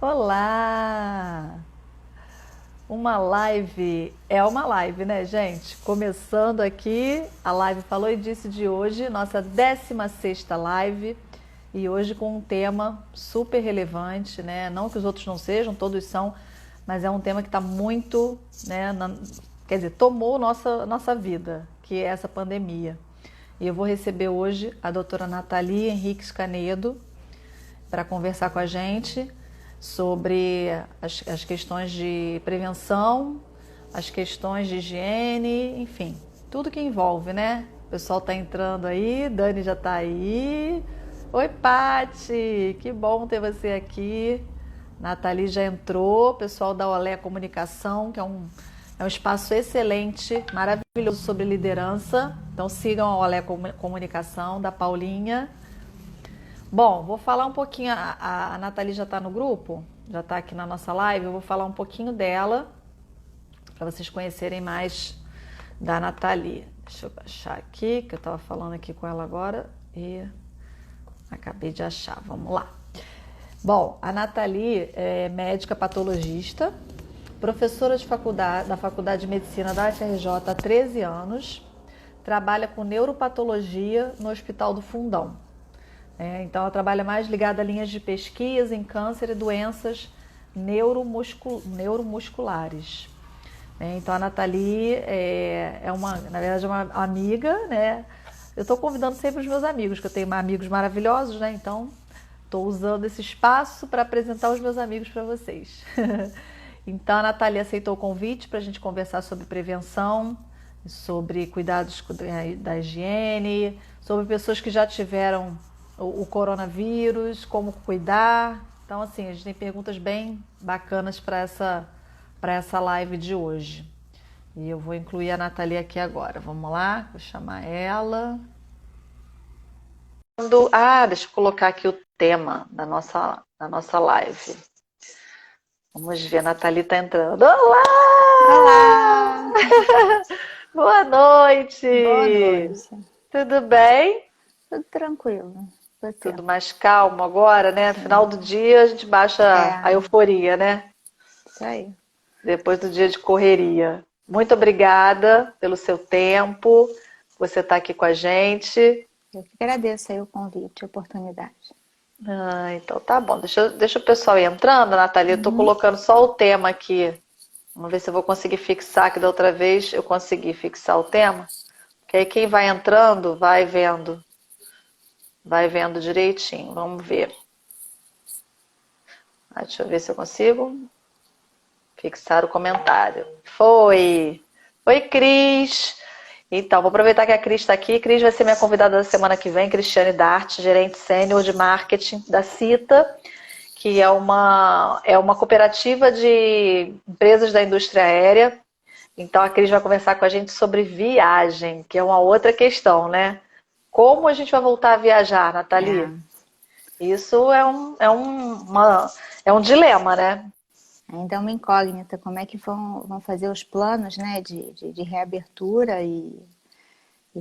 Olá! Uma live é uma live, né, gente? Começando aqui a live Falou e Disse de hoje, nossa 16ª live, e hoje com um tema super relevante, né? Não que os outros não sejam, todos são, mas é um tema que está muito, né, quer dizer, tomou nossa vida, que é essa pandemia. E eu vou receber hoje a doutora Nathalie Henriques Canedo para conversar com a gente sobre as questões de prevenção, as questões de higiene, enfim, tudo que envolve, né? O pessoal tá entrando aí, Dani já tá aí. Oi, Pati, que bom ter você aqui. Nathalie já entrou, pessoal da Olé Comunicação, que é um espaço excelente, maravilhoso sobre liderança. Então sigam a Olé Comunicação, da Paulinha. Bom, vou falar um pouquinho, a Nathalie já está no grupo, já está aqui na nossa live, eu vou falar um pouquinho dela, para vocês conhecerem mais da Nathalie. Deixa eu achar aqui, que eu estava falando aqui com ela agora e acabei de achar, vamos lá. Bom, a Nathalie é médica patologista, professora da Faculdade de Medicina da UFRJ há 13 anos, trabalha com neuropatologia no Hospital do Fundão. Então, ela trabalha mais ligada a linhas de pesquisa em câncer e doenças neuromusculares. Então, a Nathalie na verdade, é uma amiga, né? Eu estou convidando sempre os meus amigos, que eu tenho amigos maravilhosos, né? Então, estou usando esse espaço para apresentar os meus amigos para vocês. Então, a Nathalie aceitou o convite para a gente conversar sobre prevenção, sobre cuidados da higiene, sobre pessoas que já tiveram o coronavírus, como cuidar. Então, assim, a gente tem perguntas bem bacanas para essa live de hoje. E eu vou incluir a Nathalie aqui agora. Vamos lá, vou chamar ela. Deixa eu colocar aqui o tema da nossa live. Vamos ver, a Nathalie está entrando. Olá! Olá! Boa noite! Boa noite. Tudo bem? Tudo tranquilo. Você? Tudo mais calmo agora, né? Final Sim. do dia a gente baixa a É, euforia, né? isso aí. Depois do dia de correria. Muito obrigada pelo seu tempo, você está aqui com a gente. Eu que agradeço aí o convite, a oportunidade. Então tá bom. Deixa o pessoal ir entrando, Nathalie. Eu estou Uhum. colocando só o tema aqui. Vamos ver se eu vou conseguir fixar, que da outra vez eu consegui fixar o tema. Porque aí quem vai entrando vai vendo direitinho. Vamos ver. Deixa eu ver se eu consigo fixar o comentário. Foi! Oi, Cris! Então, vou aproveitar que a Cris está aqui. Cris vai ser minha convidada da semana que vem, Cristiane Dart, gerente sênior de marketing da CITA, que é uma cooperativa de empresas da indústria aérea. Então, a Cris vai conversar com a gente sobre viagem, que é uma outra questão, né? Como a gente vai voltar a viajar, Nathalie? É, Isso é um dilema, né? ainda é uma incógnita como é que vão fazer os planos, né, de reabertura e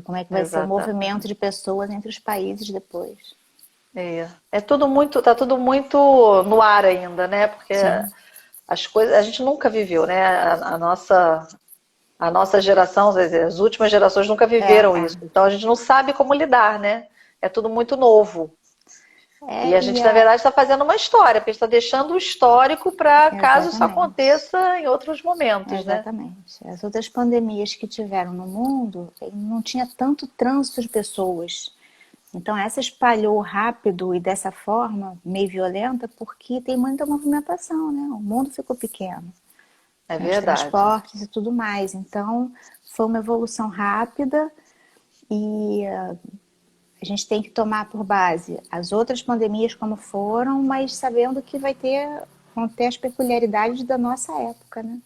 como é que vai ser o movimento Exatamente. de pessoas entre os países depois. Tá tudo muito no ar ainda, né? Porque Sim, as coisas a gente nunca viveu, né? A nossa geração, as últimas gerações nunca viveram é. isso. Então a gente não sabe como lidar, né? É tudo muito novo. E a gente, na verdade, está fazendo uma história, porque a gente está deixando o histórico para caso isso Exatamente. aconteça em outros momentos, né? Exatamente. As outras pandemias que tiveram no mundo, não tinha tanto trânsito de pessoas. Então, essa espalhou rápido e dessa forma, meio violenta, porque tem muita movimentação, né? O mundo ficou pequeno, É com os verdade. transportes e tudo mais. Então, foi uma evolução rápida e a gente tem que tomar por base as outras pandemias como foram, mas sabendo que vão ter as peculiaridades da nossa época, né?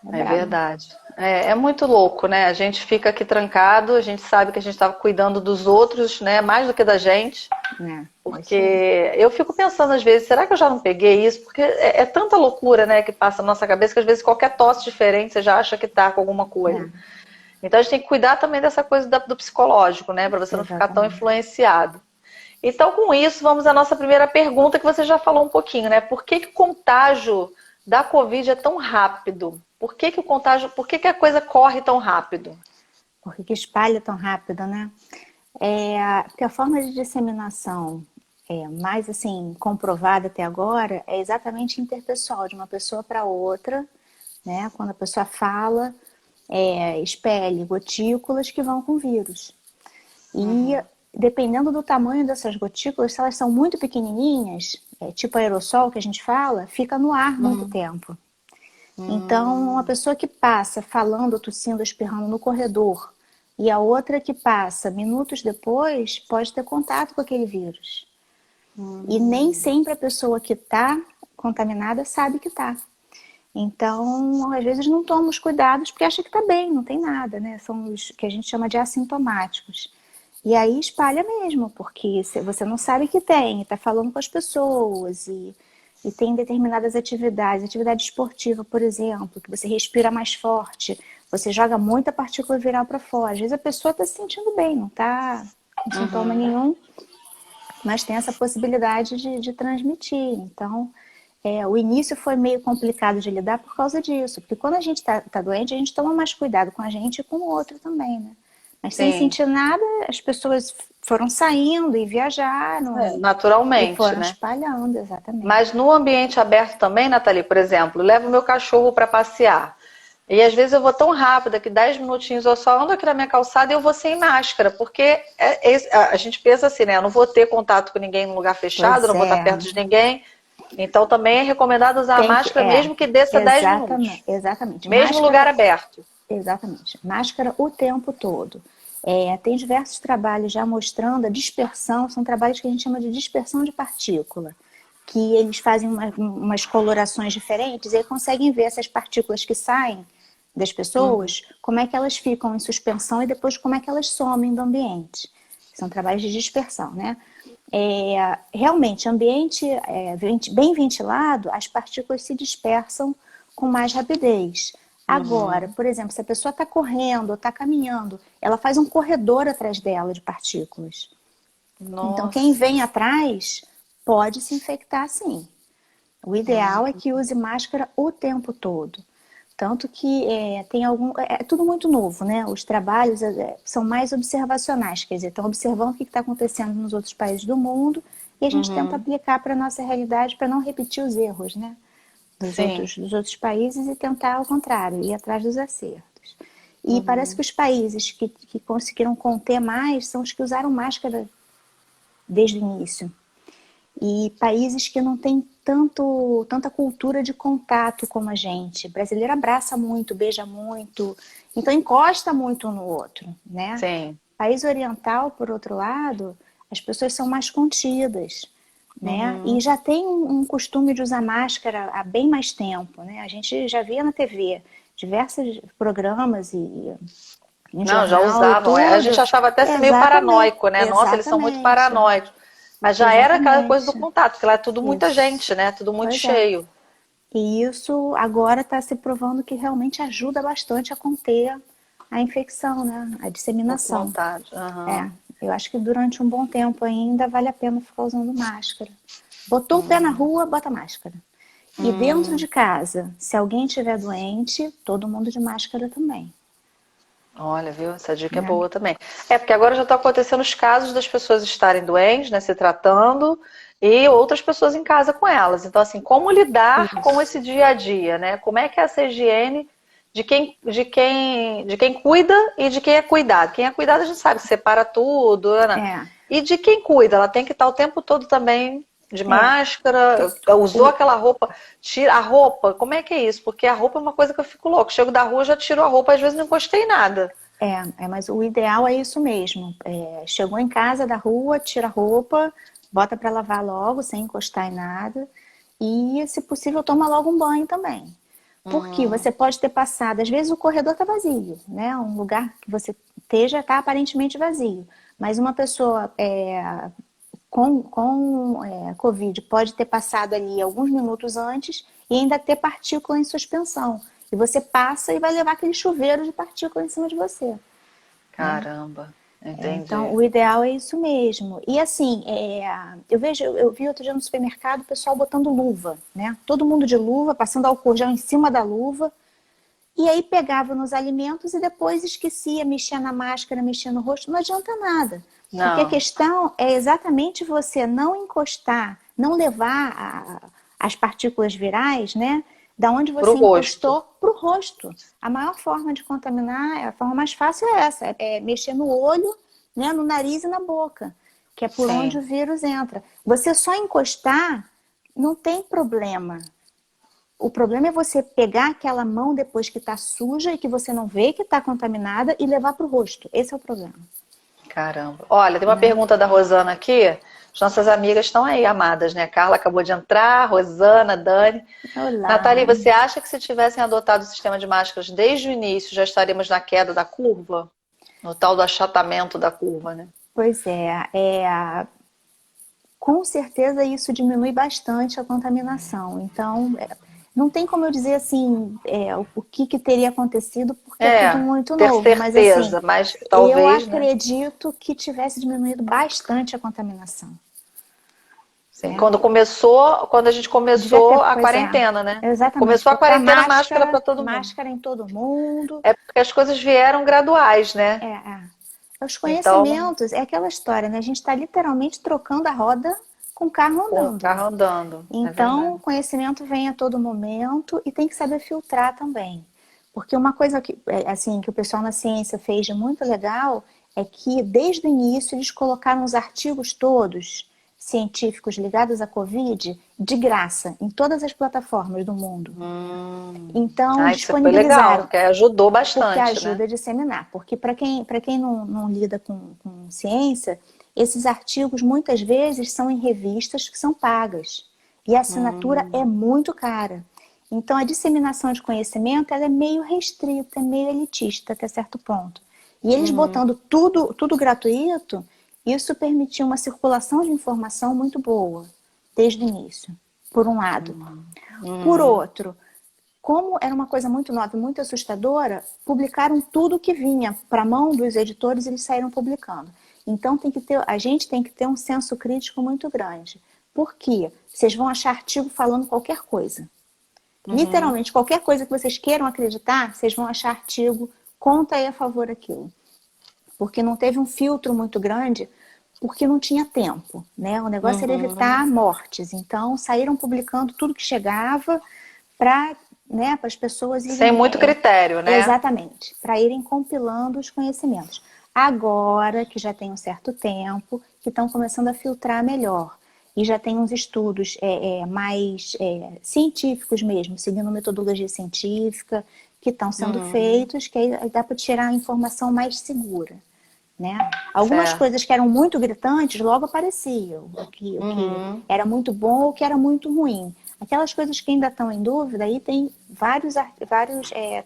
É É brabo. verdade. É muito louco, né? A gente fica aqui trancado, a gente sabe que a gente estava cuidando dos outros, né? Mais do que da gente. É Porque isso aí. eu fico pensando às vezes, será que eu já não peguei isso? Porque é tanta loucura, né, que passa na nossa cabeça que às vezes qualquer tosse diferente você já acha que tá com alguma coisa. É, Então a gente tem que cuidar também dessa coisa do psicológico, né, para você não ficar tão exatamente. influenciado. Então, com isso, vamos à nossa primeira pergunta, que você já falou um pouquinho, né? Por que que o contágio da Covid é tão rápido? Por que que o contágio, por que que a coisa corre tão rápido? Porque espalha tão rápido, né? Porque a forma de disseminação mais assim comprovada até agora é exatamente interpessoal, de uma pessoa para outra, né? Quando a pessoa fala, expele gotículas que vão com vírus. E dependendo do tamanho dessas gotículas, se elas são muito pequenininhas, tipo aerossol que a gente fala, fica no ar muito tempo. Então, uma pessoa que passa falando, tossindo, espirrando no corredor e a outra que passa minutos depois pode ter contato com aquele vírus. E nem sempre a pessoa que está contaminada sabe que está. Então, às vezes não toma os cuidados porque acha que está bem, não tem nada, né? São os que a gente chama de assintomáticos. E aí espalha mesmo, porque você não sabe que tem, está falando com as pessoas e tem determinadas atividades, atividade esportiva, por exemplo, que você respira mais forte, você joga muita partícula viral para fora. Às vezes a pessoa está se sentindo bem, não está com sintoma nenhum, mas tem essa possibilidade de transmitir. Então, o início foi meio complicado de lidar por causa disso, porque quando a gente tá doente, a gente toma mais cuidado com a gente e com o outro também, né? Mas sem Sim, sentir nada, as pessoas foram saindo e viajaram e naturalmente, foram né? espalhando, exatamente. Mas no ambiente aberto também, Nathalie, por exemplo, levo meu cachorro para passear. E às vezes eu vou tão rápida que 10 minutinhos eu só ando aqui na minha calçada e eu vou sem máscara, porque a gente pensa assim, né? Eu não vou ter contato com ninguém num lugar fechado, Pois não vou estar é, perto de ninguém. Então também é recomendado usar a tem que, máscara mesmo que desça 10 exatamente, minutos. exatamente. Mesmo lugar Máscara, aberto. exatamente. Máscara o tempo todo. Tem diversos trabalhos já mostrando a dispersão, são trabalhos que a gente chama de dispersão de partícula, que eles fazem umas colorações diferentes e aí conseguem ver essas partículas que saem das pessoas, como é que elas ficam em suspensão e depois como é que elas somem do ambiente. São trabalhos de dispersão, né? Realmente, ambiente bem ventilado, as partículas se dispersam com mais rapidez. Agora, por exemplo, se a pessoa está correndo ou está caminhando, ela faz um corredor atrás dela de partículas. Então, quem Nossa. vem atrás pode se infectar sim. O ideal é que use máscara o tempo todo. Tanto que tem algum. É tudo muito novo, né? Os trabalhos são mais observacionais, quer dizer, estão observando o que está acontecendo nos outros países do mundo e a gente tenta aplicar para a nossa realidade para não repetir os erros, né? Sim. Dos outros países e tentar ao contrário, ir atrás dos acertos. E parece que os países que conseguiram conter mais são os que usaram máscara desde o início. E países que não têm tanta cultura de contato como a gente. O brasileiro abraça muito, beija muito, então encosta muito um no outro, né? Sim. País oriental, por outro lado, as pessoas são mais contidas, né? E já tem um costume de usar máscara há bem mais tempo, né? A gente já via na TV diversos programas e em Não, já jornal e usavam. A gente tudo. achava até ser meio Exatamente, paranoico, né? Nossa, eles são muito exatamente, paranoicos. Mas já era aquela coisa do exatamente. contato, porque lá é tudo muita Isso. gente, né? Tudo muito Pois é. cheio. E isso agora está se provando que realmente ajuda bastante a conter a infecção, né? A Tô com disseminação. vontade. É, eu acho que durante um bom tempo ainda vale a pena ficar usando máscara. Botou o pé na rua, bota máscara. E dentro de casa, se alguém estiver doente, todo mundo de máscara também. Olha, viu? Essa dica é Né? boa também. É, porque agora já estão acontecendo os casos das pessoas estarem doentes, né? Se tratando, e outras pessoas em casa com elas. Então, assim, como lidar com Isso. esse dia a dia, né? Como é que é essa higiene de quem cuida e de quem é cuidado? Quem é cuidado a gente sabe, separa tudo, né? É, E de quem cuida, ela tem que estar o tempo todo também de é. máscara, usou O, aquela roupa, tira a roupa, como é que é isso? Porque a roupa é uma coisa que eu fico louco. Chego da rua, já tiro a roupa, às vezes não encostei em nada. mas o ideal é isso mesmo. Chegou em casa da rua, tira a roupa, bota para lavar logo, sem encostar em nada. E, se possível, toma logo um banho também. Porque você pode ter passado, às vezes o corredor está vazio, né? Um lugar que você esteja está aparentemente vazio. Mas uma pessoa com Covid pode ter passado ali alguns minutos antes e ainda ter partícula em suspensão. E você passa e vai levar aquele chuveiro de partícula em cima de você, né? Caramba. Então, Entendi. o ideal é isso mesmo. E assim, eu vi outro dia no supermercado o pessoal botando luva, né? Todo mundo de luva, passando álcool gel em cima da luva. E aí pegava nos alimentos e depois esquecia, mexia na máscara, mexia no rosto. Não adianta nada. Porque a Não, questão é exatamente você não encostar, não levar as partículas virais, né? Da onde pro você rosto. encostou para o rosto. A maior forma de contaminar, a forma mais fácil é essa, é mexer no olho, né, no nariz e na boca, que é por onde Sim. o vírus entra. Você só encostar, não tem problema. O problema é você pegar aquela mão depois que está suja e que você não vê que está contaminada e levar para o rosto. Esse é o problema. Caramba. Olha, tem uma Né? pergunta da Rosana aqui. As nossas amigas estão aí, amadas, né? Carla acabou de entrar, Rosana, Dani. Nathalie, Olá. você acha que se tivessem adotado o sistema de máscaras desde o início, já estaríamos na queda da curva? No tal do achatamento da curva, né? Pois com certeza isso diminui bastante a contaminação. Então, não tem como eu dizer assim o que teria acontecido, porque é tudo muito Ter novo. Mas assim, certeza, mas eu talvez, né? acredito que tivesse diminuído bastante a contaminação. Sim, Né? quando a gente Devia começou ter, a pois é, quarentena, né? exatamente, Começou a botar quarentena, máscara para máscara, todo mundo. máscara em todo mundo. É porque as coisas vieram graduais, né? Os Então, conhecimentos, é aquela história, né? A gente está literalmente trocando a roda com o carro com o andando. carro andando, é Então, verdade. o conhecimento vem a todo momento e tem que saber filtrar também. Porque uma coisa assim, que o pessoal na ciência fez de muito legal é que, desde o início, eles colocaram os artigos todos científicos ligados à Covid de graça em todas as plataformas do mundo. Então, Isso foi legal, disponibilizaram porque ajudou porque bastante, né? ajuda a disseminar. Porque para quem não lida com ciência, esses artigos muitas vezes são em revistas que são pagas. E a assinatura é muito cara. Então a disseminação de conhecimento ela é meio restrita, meio elitista até certo ponto. E eles botando tudo gratuito, isso permitiu uma circulação de informação muito boa, desde o início, por um lado. Por outro, como era uma coisa muito nova e muito assustadora, publicaram tudo que vinha para a mão dos editores, eles saíram publicando. Então a gente tem que ter um senso crítico muito grande. Por quê? Vocês vão achar artigo falando qualquer coisa. Literalmente, qualquer coisa que vocês queiram acreditar, vocês vão achar artigo, conta aí a favor daquilo. Porque não teve um filtro muito grande, porque não tinha tempo, né? O negócio era evitar mortes. Então, saíram publicando tudo que chegava para, né, para as pessoas Sem irem... muito critério, né? exatamente, para irem compilando os conhecimentos. Agora, que já tem um certo tempo, que estão começando a filtrar melhor. E já tem uns estudos mais científicos mesmo, seguindo metodologia científica, que estão sendo feitos, que aí dá para tirar a informação mais segura. Né? Algumas Certo. coisas que eram muito gritantes logo apareciam, o que era muito bom ou o que era muito ruim. Aquelas coisas que ainda estão em dúvida, aí tem vários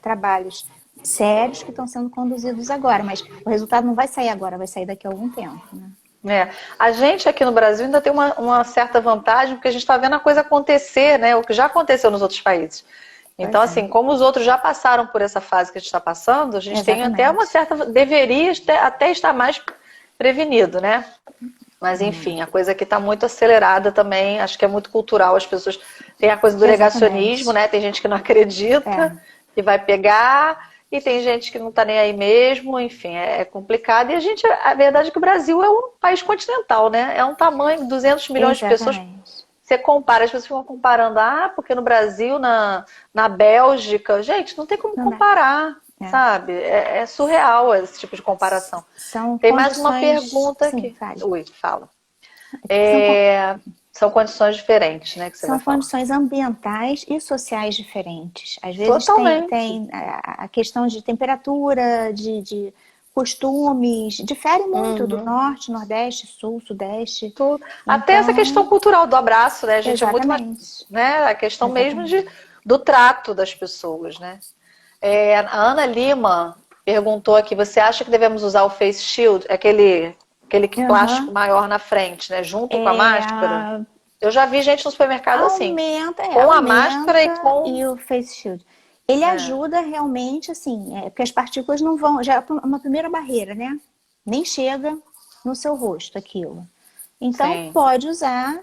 trabalhos sérios que estão sendo conduzidos agora, mas o resultado não vai sair agora, vai sair daqui a algum tempo. Né? A gente aqui no Brasil ainda tem uma certa vantagem, porque a gente está vendo a coisa acontecer, né? O que já aconteceu nos outros países. Então, Pois assim, como os outros já passaram por essa fase que a gente está passando, a gente tem até uma exatamente. certa. Deveria até estar mais prevenido, né? Mas, enfim, a coisa aqui está muito acelerada também. Acho que é muito cultural. As pessoas. Tem a coisa do negacionismo, Exatamente. né? Tem gente que não acredita, que vai pegar. E tem gente que não está nem aí mesmo, enfim, é complicado. E a verdade é que o Brasil é um país continental, né? É um tamanho, 200 milhões de pessoas. Exatamente. Você compara, as pessoas ficam comparando, porque no Brasil, na Bélgica, gente, não tem como Não dá. comparar, sabe? É surreal esse tipo de comparação. São Tem mais uma condições. pergunta Sim, aqui. fale. Ui, fala. São, São condições diferentes, né, que você São vai falar. condições ambientais e sociais diferentes. Às vezes Totalmente. tem a questão de temperatura, de costumes, difere muito do norte, nordeste, sul, sudeste. Tudo. Até essa questão Então, cultural do abraço, né? A gente é muito mais, exatamente. né? A questão mesmo Exatamente. do trato das pessoas, né? A Ana Lima perguntou aqui, você acha que devemos usar o face shield, aquele plástico Uhum. maior na frente, né? Junto com a máscara? Eu já vi gente no supermercado assim, com a máscara e Aumenta com... e o face shield. Ele ajuda realmente, assim, porque as partículas não vão, já é uma primeira barreira, né? nem chega no seu rosto aquilo. Então, Sim. pode usar,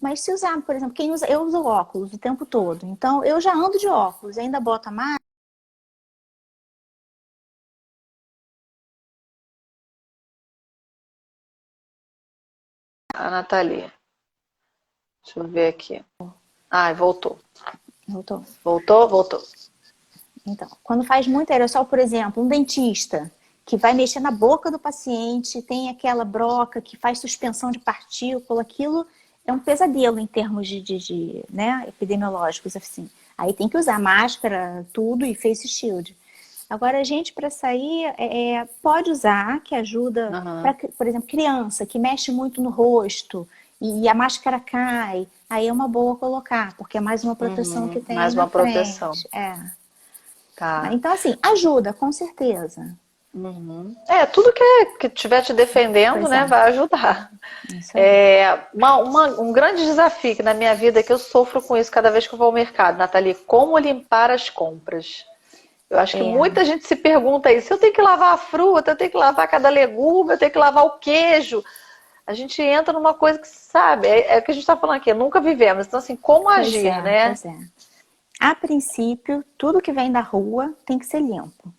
mas se usar, por exemplo, quem usa, eu uso óculos o tempo todo. Então, eu já ando de óculos, ainda boto a máscara. A Nathalie. Deixa eu ver aqui. Ai, voltou. Voltou. Voltou, voltou. Então, quando faz muito aerossol, por exemplo, um dentista que vai mexer na boca do paciente, tem aquela broca que faz suspensão de partícula, aquilo é um pesadelo em termos né, epidemiológicos, assim. Aí tem que usar máscara, tudo e face shield. Agora, a gente, para sair, pode usar, que ajuda, Aham. pra, por exemplo, criança que mexe muito no rosto e a máscara cai, aí é uma boa colocar, porque é mais uma proteção que Uhum. tem Mais na uma proteção. frente. É. Tá. Então, assim, ajuda, com certeza. Uhum. Tudo que estiver te defendendo, Pois né, é, vai ajudar. isso aí. Um grande desafio que na minha vida é que eu sofro com isso cada vez que eu vou ao mercado, Nathalie, como limpar as compras? Eu acho que É, muita gente se pergunta isso. Eu tenho que lavar a fruta, eu tenho que lavar cada legume, eu tenho que lavar o queijo. A gente entra numa coisa que, sabe, é o que a gente está falando aqui, nunca vivemos. Então, assim, como pois agir, é, né? pois é. A princípio, tudo que vem da rua tem que ser limpo,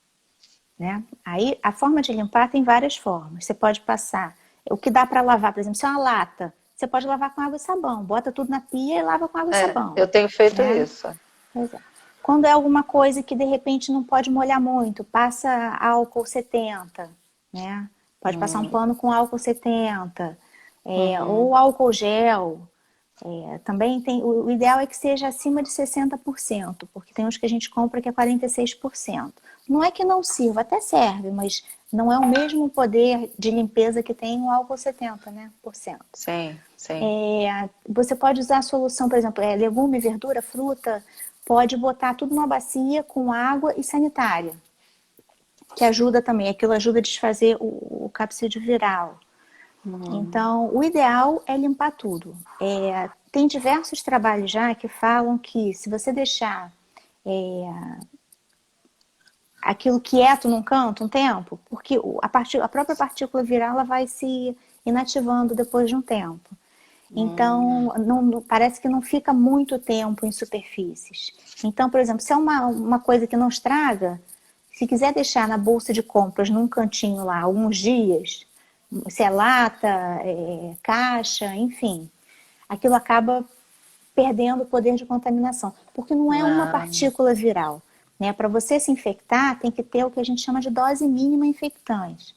né? Aí, a forma de limpar tem várias formas. Você pode passar, o que dá para lavar, por exemplo, se é uma lata, você pode lavar com água e sabão. Bota tudo na pia e lava com água e Eu sabão, tenho feito né? isso. Pois é. Quando é alguma coisa que de repente não pode molhar muito, passa álcool 70, né? Pode passar um Uhum. pano com álcool 70, Uhum. ou álcool gel. Também tem, o ideal é que seja acima de 60%, porque tem uns que a gente compra que é 46%. Não é que não sirva, até serve, mas não é o mesmo poder de limpeza que tem o álcool 70, né, por cento. Sim, sim. Você pode usar a solução, por exemplo, legume, verdura, fruta, pode botar tudo numa bacia com água e sanitária, que ajuda também, aquilo ajuda a desfazer o capsídeo viral. Uhum. Então, o ideal é limpar tudo. Tem diversos trabalhos já que falam que se você deixar aquilo quieto num canto um tempo, porque a própria partícula viral ela vai se inativando depois de um tempo. Então, parece que não fica muito tempo em superfícies. Então, por exemplo, se é uma coisa que não estraga, se quiser deixar na bolsa de compras, num cantinho lá, alguns dias, se é lata, caixa, enfim, aquilo acaba perdendo o poder de contaminação, porque não é uma Ah, partícula viral. Né? Para você se infectar, tem que ter o que a gente chama de dose mínima infectante.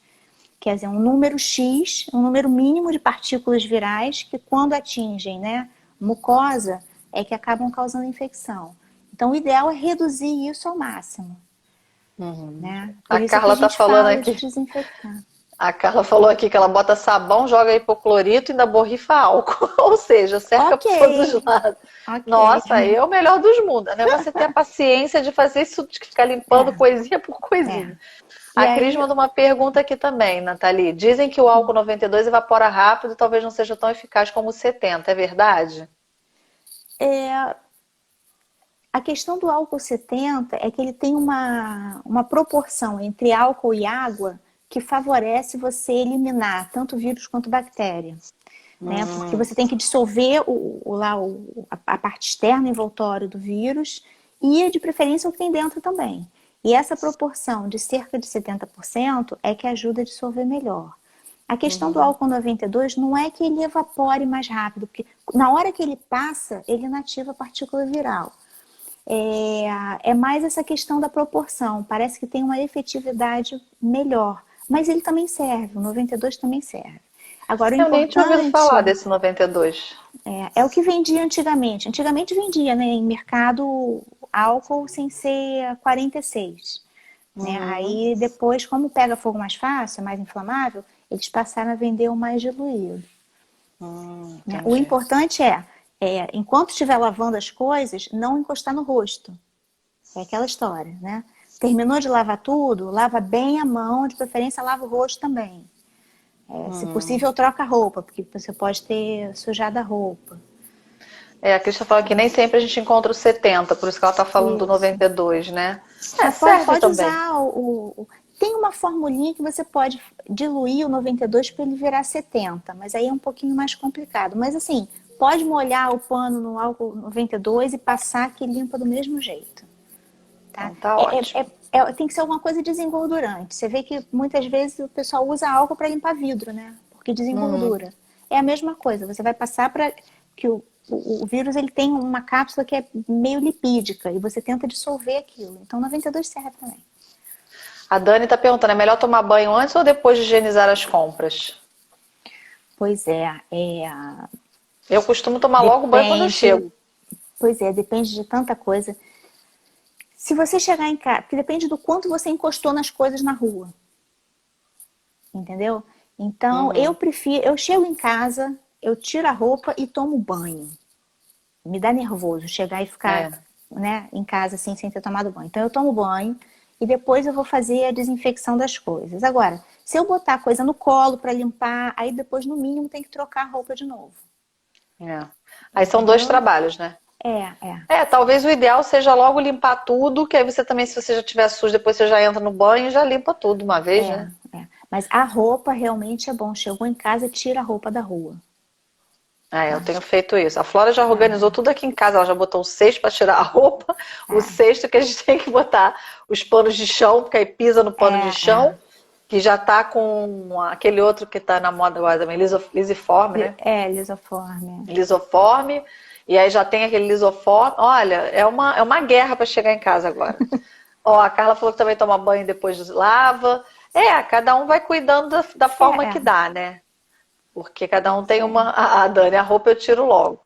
Quer dizer, um número X, um número mínimo de partículas virais que, quando atingem, né, mucosa, é que acabam causando infecção. Então, o ideal é reduzir isso ao máximo, uhum. né? Por A isso é que a Carla tá gente falando fala de aqui. desinfectar. A Carla falou aqui que ela bota sabão, joga hipoclorito e ainda borrifa álcool. Ou seja, cerca Ok, por todos os lados. ok. Nossa, aí é o melhor dos mundos, né? Você ter a paciência de fazer isso, de ficar limpando É, coisinha por é. coisinha. E A Cris aí, mandou uma pergunta aqui também, Nathalie. Dizem que o álcool 92 evapora rápido e talvez não seja tão eficaz como o 70, é verdade? a questão do álcool 70 é que ele tem uma proporção entre álcool e água que favorece você eliminar tanto vírus quanto bactéria. Né? Porque você tem que dissolver a parte externa envoltória do vírus e, de preferência, o que tem dentro também. E essa proporção de cerca de 70% é que ajuda a dissolver melhor. A questão do Uhum. álcool 92 não é que ele evapore mais rápido, porque na hora que ele passa, ele inativa a partícula viral. É mais essa questão da proporção. Parece que tem uma efetividade melhor. Mas ele também serve, o 92 também serve. Agora, o Eu nem tinha ouvido importante falar desse 92. é o que vendia antigamente. Antigamente vendia, né, em mercado álcool sem ser 46. Né? Uhum. Aí depois, como pega fogo mais fácil, é mais inflamável, eles passaram a vender o mais diluído. Né? O Entendi. importante enquanto estiver lavando as coisas, não encostar no rosto. É aquela história, né? Terminou de lavar tudo, lava bem a mão, de preferência lava o rosto também. Se Uhum. possível, troca a roupa, porque você pode ter sujado a roupa. A Cris tá falando que nem sempre a gente encontra o 70, por isso que ela tá falando do Isso. 92, né? Mas Serve pode também. usar Tem uma formulinha que você pode diluir o 92 para ele virar 70, mas aí é um pouquinho mais complicado. Mas assim, pode molhar o pano no álcool 92 e passar que limpa do mesmo jeito. Tá? Então tá ótimo. Tem que ser alguma coisa desengordurante. Você vê que muitas vezes o pessoal usa álcool para limpar vidro, né? Porque desengordura. É a mesma coisa. Você vai passar para que o vírus ele tem uma cápsula que é meio lipídica e você tenta dissolver aquilo. Então 92 serve também. A Dani tá perguntando, é melhor tomar banho antes ou depois de higienizar as compras? Pois é, Eu costumo tomar logo banho quando eu chego. Pois é, depende de tanta coisa. Se você chegar em casa, porque depende do quanto você encostou nas coisas na rua. Entendeu? Então, eu chego em casa, eu tiro a roupa e tomo banho. Me dá nervoso chegar e ficar, né, em casa assim, sem ter tomado banho. Então, eu tomo banho e depois eu vou fazer a desinfecção das coisas. Agora, se eu botar a coisa no colo para limpar, aí depois, no mínimo, tem que trocar a roupa de novo. Aí são 2 trabalhos, né? Talvez o ideal seja logo limpar tudo, que aí você também, se você já tiver sujo, depois você já entra no banho e já limpa tudo uma vez, né? Mas a roupa realmente é bom. Chegou em casa, tira a roupa da rua. Eu tenho feito isso. A Flora já organizou tudo aqui em casa. Ela já botou o cesto para tirar a roupa, o cesto que a gente tem que botar os panos de chão, porque aí pisa no pano de chão, que já tá com aquele outro que tá na moda agora também, lisiforme, né? Lisoforme. Lisoforme. E aí já tem aquele lisoforme. Olha, é uma guerra para chegar em casa agora. A Carla falou que também toma banho e depois lava. Cada um vai cuidando da forma que dá, né? Porque cada um tem uma... A Dani, a roupa eu tiro logo.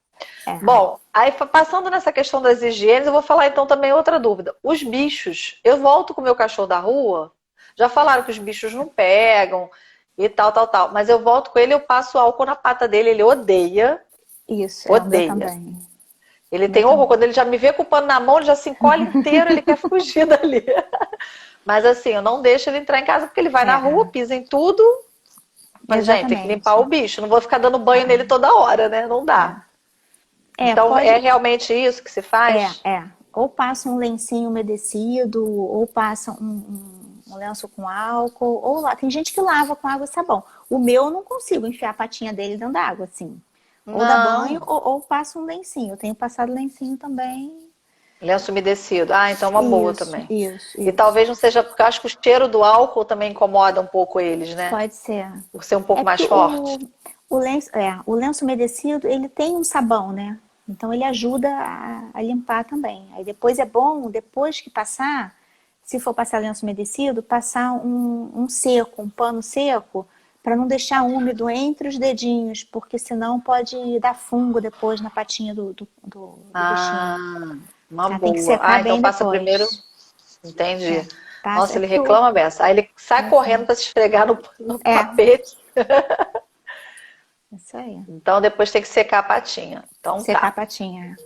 Bom, aí passando nessa questão das higienes, eu vou falar então também outra dúvida. Os bichos, eu volto com o meu cachorro da rua, já falaram que os bichos não pegam e tal. Mas eu volto com ele, eu passo álcool na pata dele, ele odeia. Isso, odeia. Também. Ele tem horror. Quando ele já me vê com o pano na mão, ele já se encolhe inteiro, ele quer fugir dali. Mas assim, eu não deixo ele entrar em casa porque ele vai na rua, pisa em tudo. Mas, gente, tem que limpar o bicho. Não vou ficar dando banho nele toda hora, né? Não dá. Então, é realmente isso que se faz? Ou passa um lencinho umedecido, ou passa um lenço com álcool, ou lá. Tem gente que lava com água e sabão. O meu eu não consigo enfiar a patinha dele dentro da água, assim. Ou dá banho, ou passa um lencinho. Eu tenho passado lencinho também. Lenço umedecido. Então uma boa também. Isso. E talvez não seja, porque eu acho que o cheiro do álcool também incomoda um pouco eles, né? Pode ser. Por ser um pouco mais forte. O lenço umedecido, ele tem um sabão, né? Então ele ajuda a limpar também. Aí depois é bom, depois que passar, se for passar lenço umedecido, passar um seco, um pano seco, para não deixar úmido entre os dedinhos, porque senão pode dar fungo depois na patinha do bichinho. Uma boa. Tem que secar bem então passa depois. Primeiro. Entendi. Passa, Nossa, ele reclama beça. Aí ele sai correndo para se esfregar no tapete. Isso aí. Então depois tem que secar a patinha. Então, secar a patinha.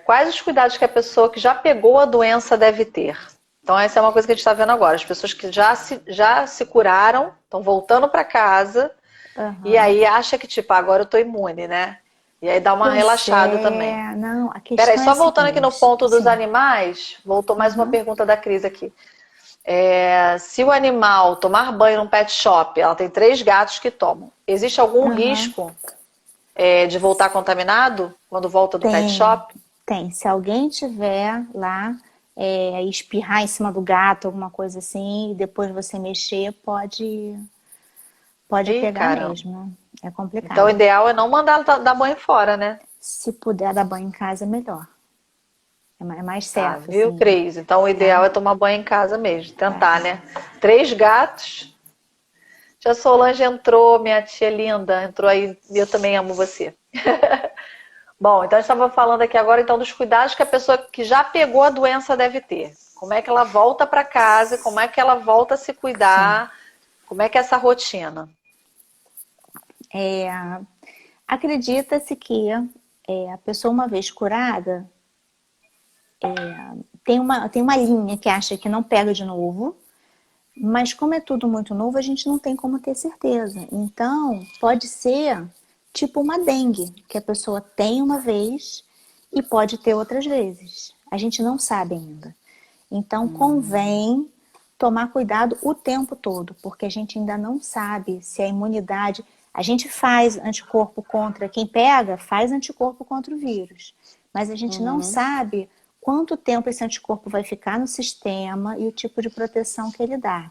Quais os cuidados que a pessoa que já pegou a doença deve ter? Então essa é uma coisa que a gente está vendo agora. As pessoas que já se curaram, estão voltando para casa, e aí acha que tipo, agora eu tô imune, né? E aí dá uma relaxada também. Não, a questão Peraí, só é voltando aqui no ponto dos animais, voltou mais uma Uhum. pergunta da Cris aqui. Se o animal tomar banho num pet shop, ela tem 3 gatos que tomam, existe algum risco de voltar contaminado quando volta do pet shop? Tem. Se alguém tiver lá, espirrar em cima do gato, alguma coisa assim, e depois você mexer, pode pegar mesmo. É complicado. Então o ideal é não mandar dar banho fora, né? Se puder dar banho em casa, é melhor. É mais certo. Viu, assim. Cris? Então o ideal é tomar banho em casa mesmo. Tentar, né? 3 gatos. Tia Solange entrou, minha tia linda, entrou aí. Eu também amo você. Bom, então a gente estava falando aqui agora então dos cuidados que a pessoa que já pegou a doença deve ter. Como é que ela volta para casa, como é que ela volta a se cuidar, como é que é essa rotina? Acredita-se que a pessoa, uma vez curada, tem uma linha que acha que não pega de novo, mas como é tudo muito novo, a gente não tem como ter certeza. Então, pode ser tipo uma dengue, que a pessoa tem uma vez e pode ter outras vezes. A gente não sabe ainda. Então, convém tomar cuidado o tempo todo, porque a gente ainda não sabe se a imunidade... A gente faz anticorpo contra quem pega, faz anticorpo contra o vírus. Mas a gente não Uhum. sabe quanto tempo esse anticorpo vai ficar no sistema e o tipo de proteção que ele dá.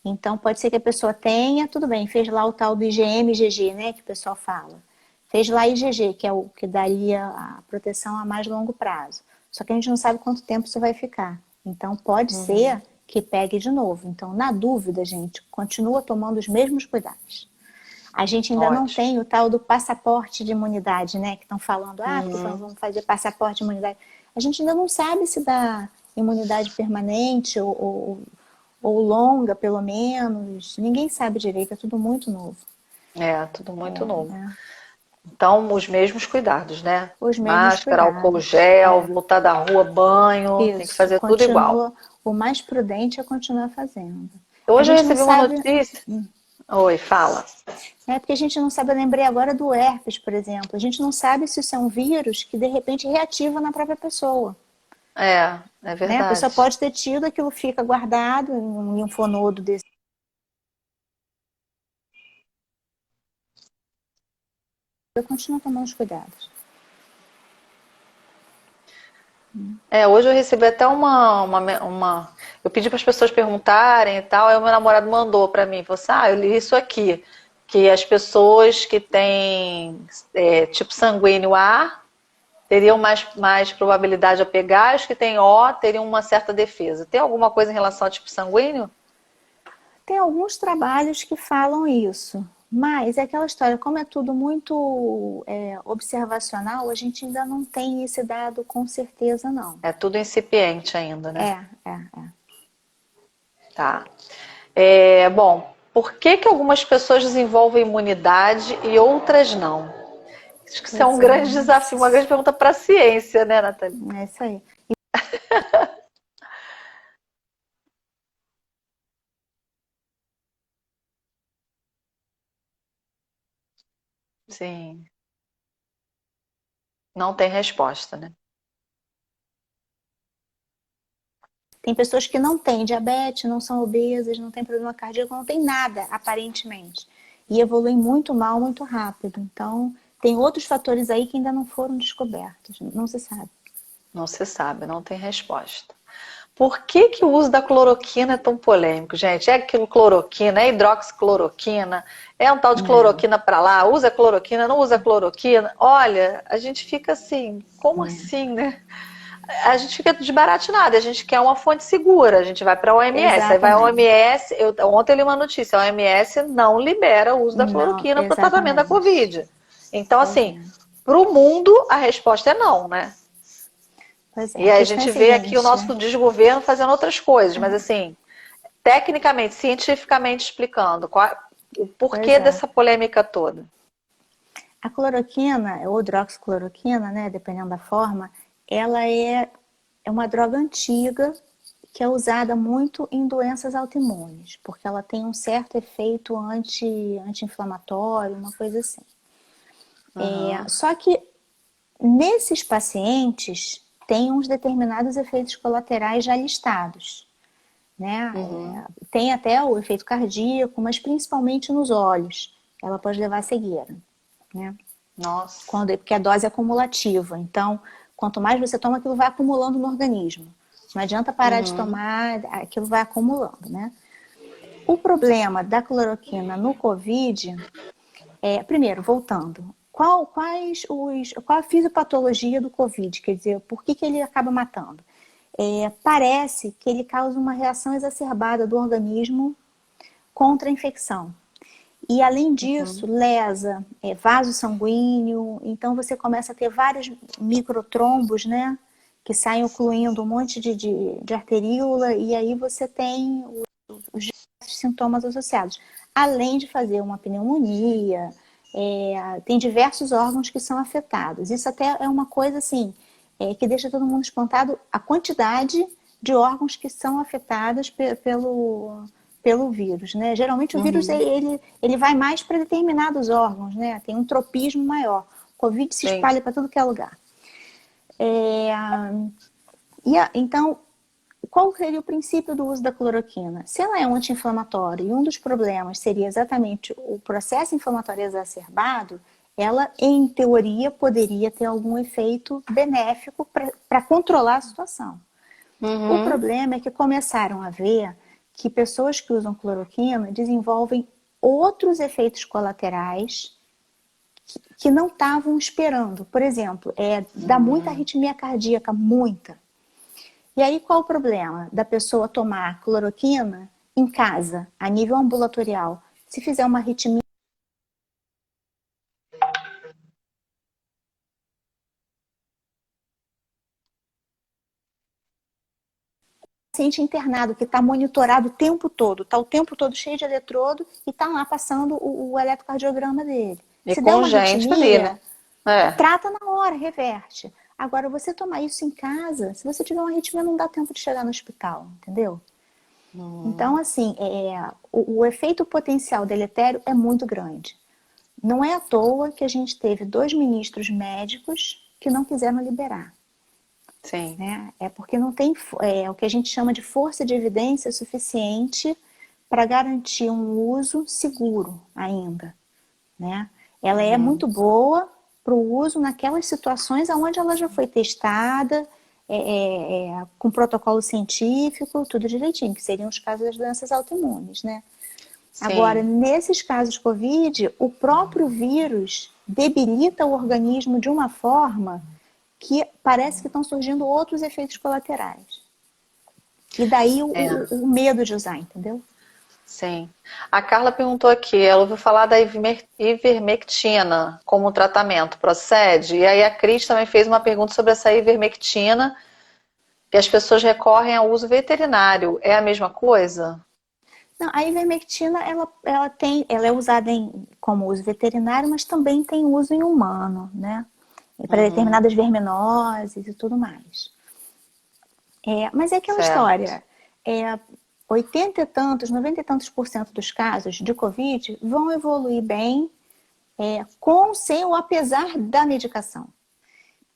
Então, pode ser que a pessoa tenha, tudo bem, fez lá o tal do IgM, IgG, né, que o pessoal fala. Fez lá IgG, que é o que daria a proteção a mais longo prazo. Só que a gente não sabe quanto tempo isso vai ficar. Então, pode Uhum. ser que pegue de novo. Então, na dúvida, gente, continua tomando os mesmos cuidados. A gente ainda não Ótimo. tem o tal do passaporte de imunidade, né? Que estão falando, porque Uhum. vamos fazer passaporte de imunidade. A gente ainda não sabe se dá imunidade permanente ou longa, pelo menos. Ninguém sabe direito, é tudo muito novo. É, tudo muito novo. Né? Então, os mesmos cuidados, né? Os mesmos Máscara, álcool cuidados. gel, voltar da rua, banho, tem que Isso, fazer tudo igual. continua. O mais prudente é continuar fazendo. A Hoje eu gente não recebi uma sabe, notícia. Oi, fala. né? Porque a gente não sabe, eu lembrei agora do herpes, por exemplo. A gente não sabe se isso é um vírus que de repente reativa na própria pessoa. É Né? A pessoa verdade. pode ter tido, aquilo fica guardado em um linfonodo desse. Continua tomando os cuidados. Hoje eu recebi até eu pedi para as pessoas perguntarem e tal, aí o meu namorado mandou para mim, falou assim, eu li isso aqui, que as pessoas que têm tipo sanguíneo A teriam mais probabilidade a pegar, os que têm O teriam uma certa defesa. Tem alguma coisa em relação ao tipo sanguíneo? Tem alguns trabalhos que falam isso, mas é aquela história, como é tudo muito observacional, a gente ainda não tem esse dado com certeza, não. É tudo incipiente ainda, né? É. Tá. Bom, por que que algumas pessoas desenvolvem imunidade e outras não? Acho que isso é um Pois é, grande desafio, uma grande pergunta para a ciência, né, Nathalie? é isso aí. Sim, não tem resposta, né? Tem pessoas que não têm diabetes, não são obesas, não têm problema cardíaco, não tem nada, aparentemente. E evoluem muito mal, muito rápido. Então, tem outros fatores aí que ainda não foram descobertos, não se sabe. Não se sabe, não tem resposta. Por que que o uso da cloroquina é tão polêmico, gente? É aquilo cloroquina, é hidroxicloroquina, é um tal de Não, cloroquina para lá, usa cloroquina, não usa cloroquina. Olha, a gente fica assim, como assim, né? A gente fica desbaratinado, a gente quer uma fonte segura, a gente vai para a OMS, aí vai a exatamente. OMS, ontem eu li uma notícia, a OMS não libera o uso da Não, cloroquina para o tratamento da exatamente. Covid. Então, Pois assim, é. para o mundo a resposta é não, né? Pois é. E A aí a questão é a gente vê aqui o seguinte. nosso desgoverno fazendo outras coisas, mas assim, tecnicamente, cientificamente explicando, o Pois porquê é. dessa polêmica toda. A cloroquina, ou hidroxicloroquina, né, dependendo da forma, ela é uma droga antiga que é usada muito em doenças autoimunes, porque ela tem um certo efeito anti-inflamatório, uma coisa assim. Uhum, Só que nesses pacientes tem uns determinados efeitos colaterais já listados, né? uhum. Tem até o efeito cardíaco, mas principalmente nos olhos. Ela pode levar a cegueira, né? Nossa. Porque a dose é acumulativa. Então, quanto mais você toma, aquilo vai acumulando no organismo. Não adianta parar de Uhum, tomar, aquilo vai acumulando, né? O problema da cloroquina no COVID primeiro, voltando, qual a fisiopatologia do COVID? Quer dizer, por que ele acaba matando? Parece que ele causa uma reação exacerbada do organismo contra a infecção. E além disso, uhum. lesa vaso sanguíneo, então você começa a ter vários microtrombos, né? Que saem ocluindo um monte de arteríola, e aí você tem os sintomas associados. Além de fazer uma pneumonia, tem diversos órgãos que são afetados. Isso até é uma coisa assim, que deixa todo mundo espantado, a quantidade de órgãos que são afetados pelo vírus, né? Geralmente o vírus Uhum. ele vai mais para determinados órgãos, né? Tem um tropismo maior. O Covid se Sim. espalha para tudo que é lugar. Então, qual seria o princípio do uso da cloroquina? Se ela é um anti-inflamatório e um dos problemas seria exatamente o processo inflamatório exacerbado, ela, em teoria, poderia ter algum efeito benéfico para controlar a situação. O problema é que começaram a ver que pessoas que usam cloroquina desenvolvem outros efeitos colaterais que não estavam esperando. Por exemplo, dá muita arritmia cardíaca, muita. E aí qual o problema da pessoa tomar cloroquina em casa, a nível ambulatorial? Se fizer uma arritmia, paciente internado que está monitorado o tempo todo, está o tempo todo cheio de eletrodo e está lá passando o eletrocardiograma dele. E Se der com uma gente ali, né? arritmia, trata na hora, reverte. Agora, você tomar isso em casa, se você tiver uma arritmia, não dá tempo de chegar no hospital, entendeu? Então, assim, o efeito potencial deletério é muito grande. Não é à toa que a gente teve 2 ministros médicos que não quiseram liberar. Sim. Né? É porque não tem o que a gente chama de força de evidência suficiente para garantir um uso seguro ainda. Né? Ela é muito boa para o uso naquelas situações onde ela já foi testada, com protocolo científico, tudo direitinho, que seriam os casos das doenças autoimunes. Né? Agora, nesses casos Covid, o próprio vírus debilita o organismo de uma forma que parece que estão surgindo outros efeitos colaterais. E daí o medo de usar, entendeu? Sim. A Carla perguntou aqui, ela ouviu falar da ivermectina como tratamento, procede? E aí a Cris também fez uma pergunta sobre essa ivermectina, que as pessoas recorrem ao uso veterinário. É a mesma coisa? Não, a ivermectina, ela é usada como uso veterinário, mas também tem uso em humano, né? Para determinadas verminoses e tudo mais. Mas é aquela história. 80 e tantos, 90 e tantos % dos casos de Covid vão evoluir bem com, sem ou apesar da medicação.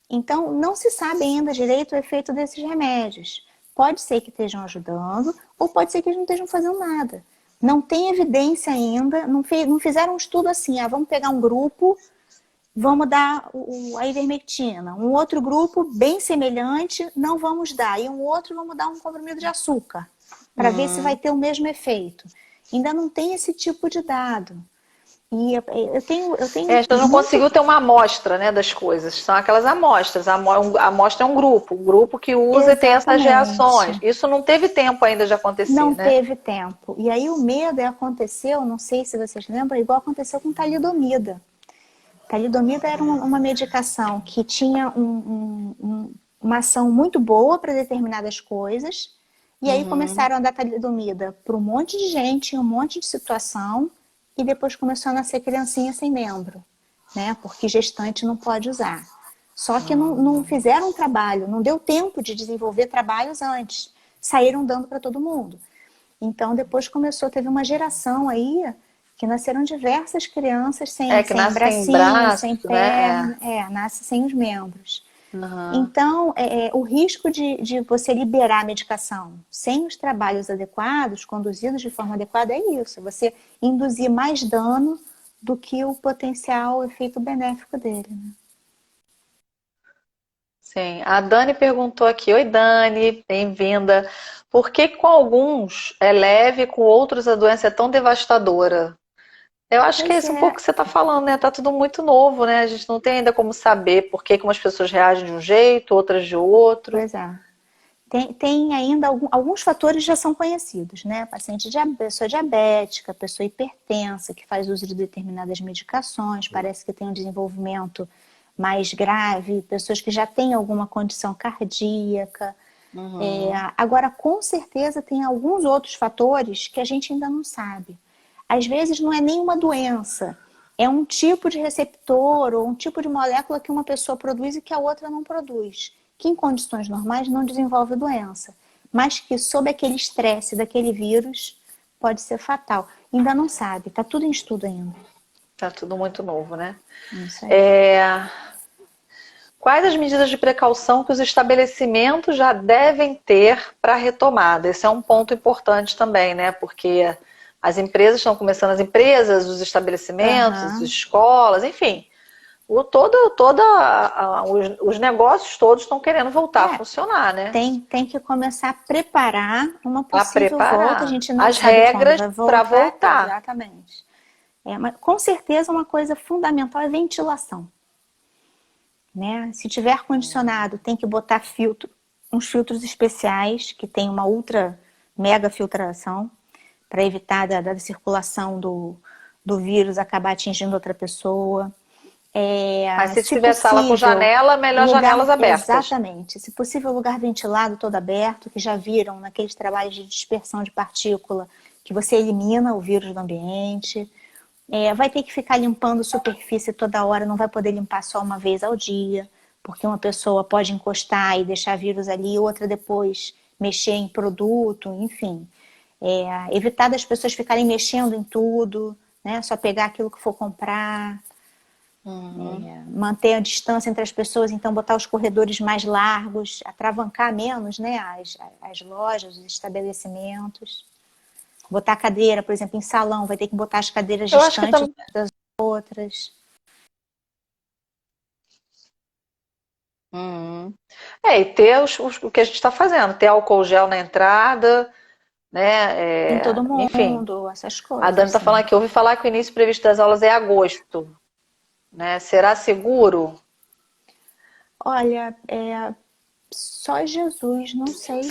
Então, não se sabe ainda direito o efeito desses remédios. Pode ser que estejam ajudando ou pode ser que eles não estejam fazendo nada. Não tem evidência ainda, não fizeram um estudo assim, vamos pegar um grupo, vamos dar a ivermectina. Um outro grupo bem semelhante, não vamos dar. E um outro, vamos dar um comprimido de açúcar, para ver se vai ter o mesmo efeito. Ainda não tem esse tipo de dado. E eu tenho a gente não conseguiu ter uma amostra, né, das coisas. São aquelas amostras. A amostra é um grupo que usa. Exatamente. E tem essas reações. Isso não teve tempo ainda de acontecer, não, né? Não teve tempo. E aí o medo aconteceu, não sei se vocês lembram, igual aconteceu com talidomida. Talidomida era uma medicação que tinha uma ação muito boa para determinadas coisas. E aí começaram a dar talidomida para um monte de gente, em um monte de situação. E depois começou a nascer criancinha sem membro, né? Porque gestante não pode usar. Só que não fizeram um trabalho, não deu tempo de desenvolver trabalhos antes. Saíram dando para todo mundo. Então depois teve uma geração aí que nasceram diversas crianças sem bracinho, sem perna, nasce sem os membros. Então, o risco de você liberar a medicação sem os trabalhos adequados, conduzidos de forma adequada, é isso. Você induzir mais dano do que o potencial efeito benéfico dele. Né? Sim. A Dani perguntou aqui, oi Dani, bem-vinda. Por que com alguns é leve e com outros a doença é tão devastadora? Eu acho que é isso um pouco que você está falando, né? Tá tudo muito novo, né? A gente não tem ainda como saber por que umas pessoas reagem de um jeito, outras de outro. Pois é. Tem ainda alguns fatores já são conhecidos, né? Pessoa diabética, pessoa hipertensa, que faz uso de determinadas medicações, parece que tem um desenvolvimento mais grave, pessoas que já têm alguma condição cardíaca. Agora, com certeza, tem alguns outros fatores que a gente ainda não sabe. Às vezes não é nenhuma doença, é um tipo de receptor ou um tipo de molécula que uma pessoa produz e que a outra não produz, que em condições normais não desenvolve doença, mas que sob aquele estresse daquele vírus pode ser fatal. Ainda não sabe, está tudo em estudo ainda. Tá tudo muito novo, né? Isso aí. quais as medidas de precaução que os estabelecimentos já devem ter para a retomada? Esse é um ponto importante também, né? Porque as empresas estão começando, as empresas, os estabelecimentos, as escolas, enfim, os negócios todos estão querendo voltar a funcionar, né? Tem que começar a preparar uma Para possível preparar volta. A gente não as sabe regras quando vai para voltar. voltar. Exatamente. Mas com certeza uma coisa fundamental é ventilação. Né? Se tiver ar-condicionado, tem que botar uns filtros especiais que tem uma ultra mega filtração para evitar da circulação do vírus acabar atingindo outra pessoa. Mas se tiver possível, sala com janela, melhor janelas abertas. Exatamente. Se possível, lugar ventilado, todo aberto, que já viram naqueles trabalhos de dispersão de partícula, que você elimina o vírus do ambiente. Vai ter que ficar limpando superfície toda hora, não vai poder limpar só uma vez ao dia, porque uma pessoa pode encostar e deixar vírus ali, outra depois mexer em produto, enfim. Evitar das pessoas ficarem mexendo em tudo, né? Só pegar aquilo que for comprar. Manter a distância entre as pessoas, então botar os corredores mais largos, atravancar menos, né? As lojas, os estabelecimentos. Botar cadeira, por exemplo, em salão, vai ter que botar as cadeiras distantes das outras. E ter o que a gente está fazendo, ter álcool gel na entrada, né? Em todo mundo, enfim, essas coisas. a Dani está falando que ouvi falar que o início previsto das aulas é agosto, né? Será seguro? Olha, só Jesus, não sei.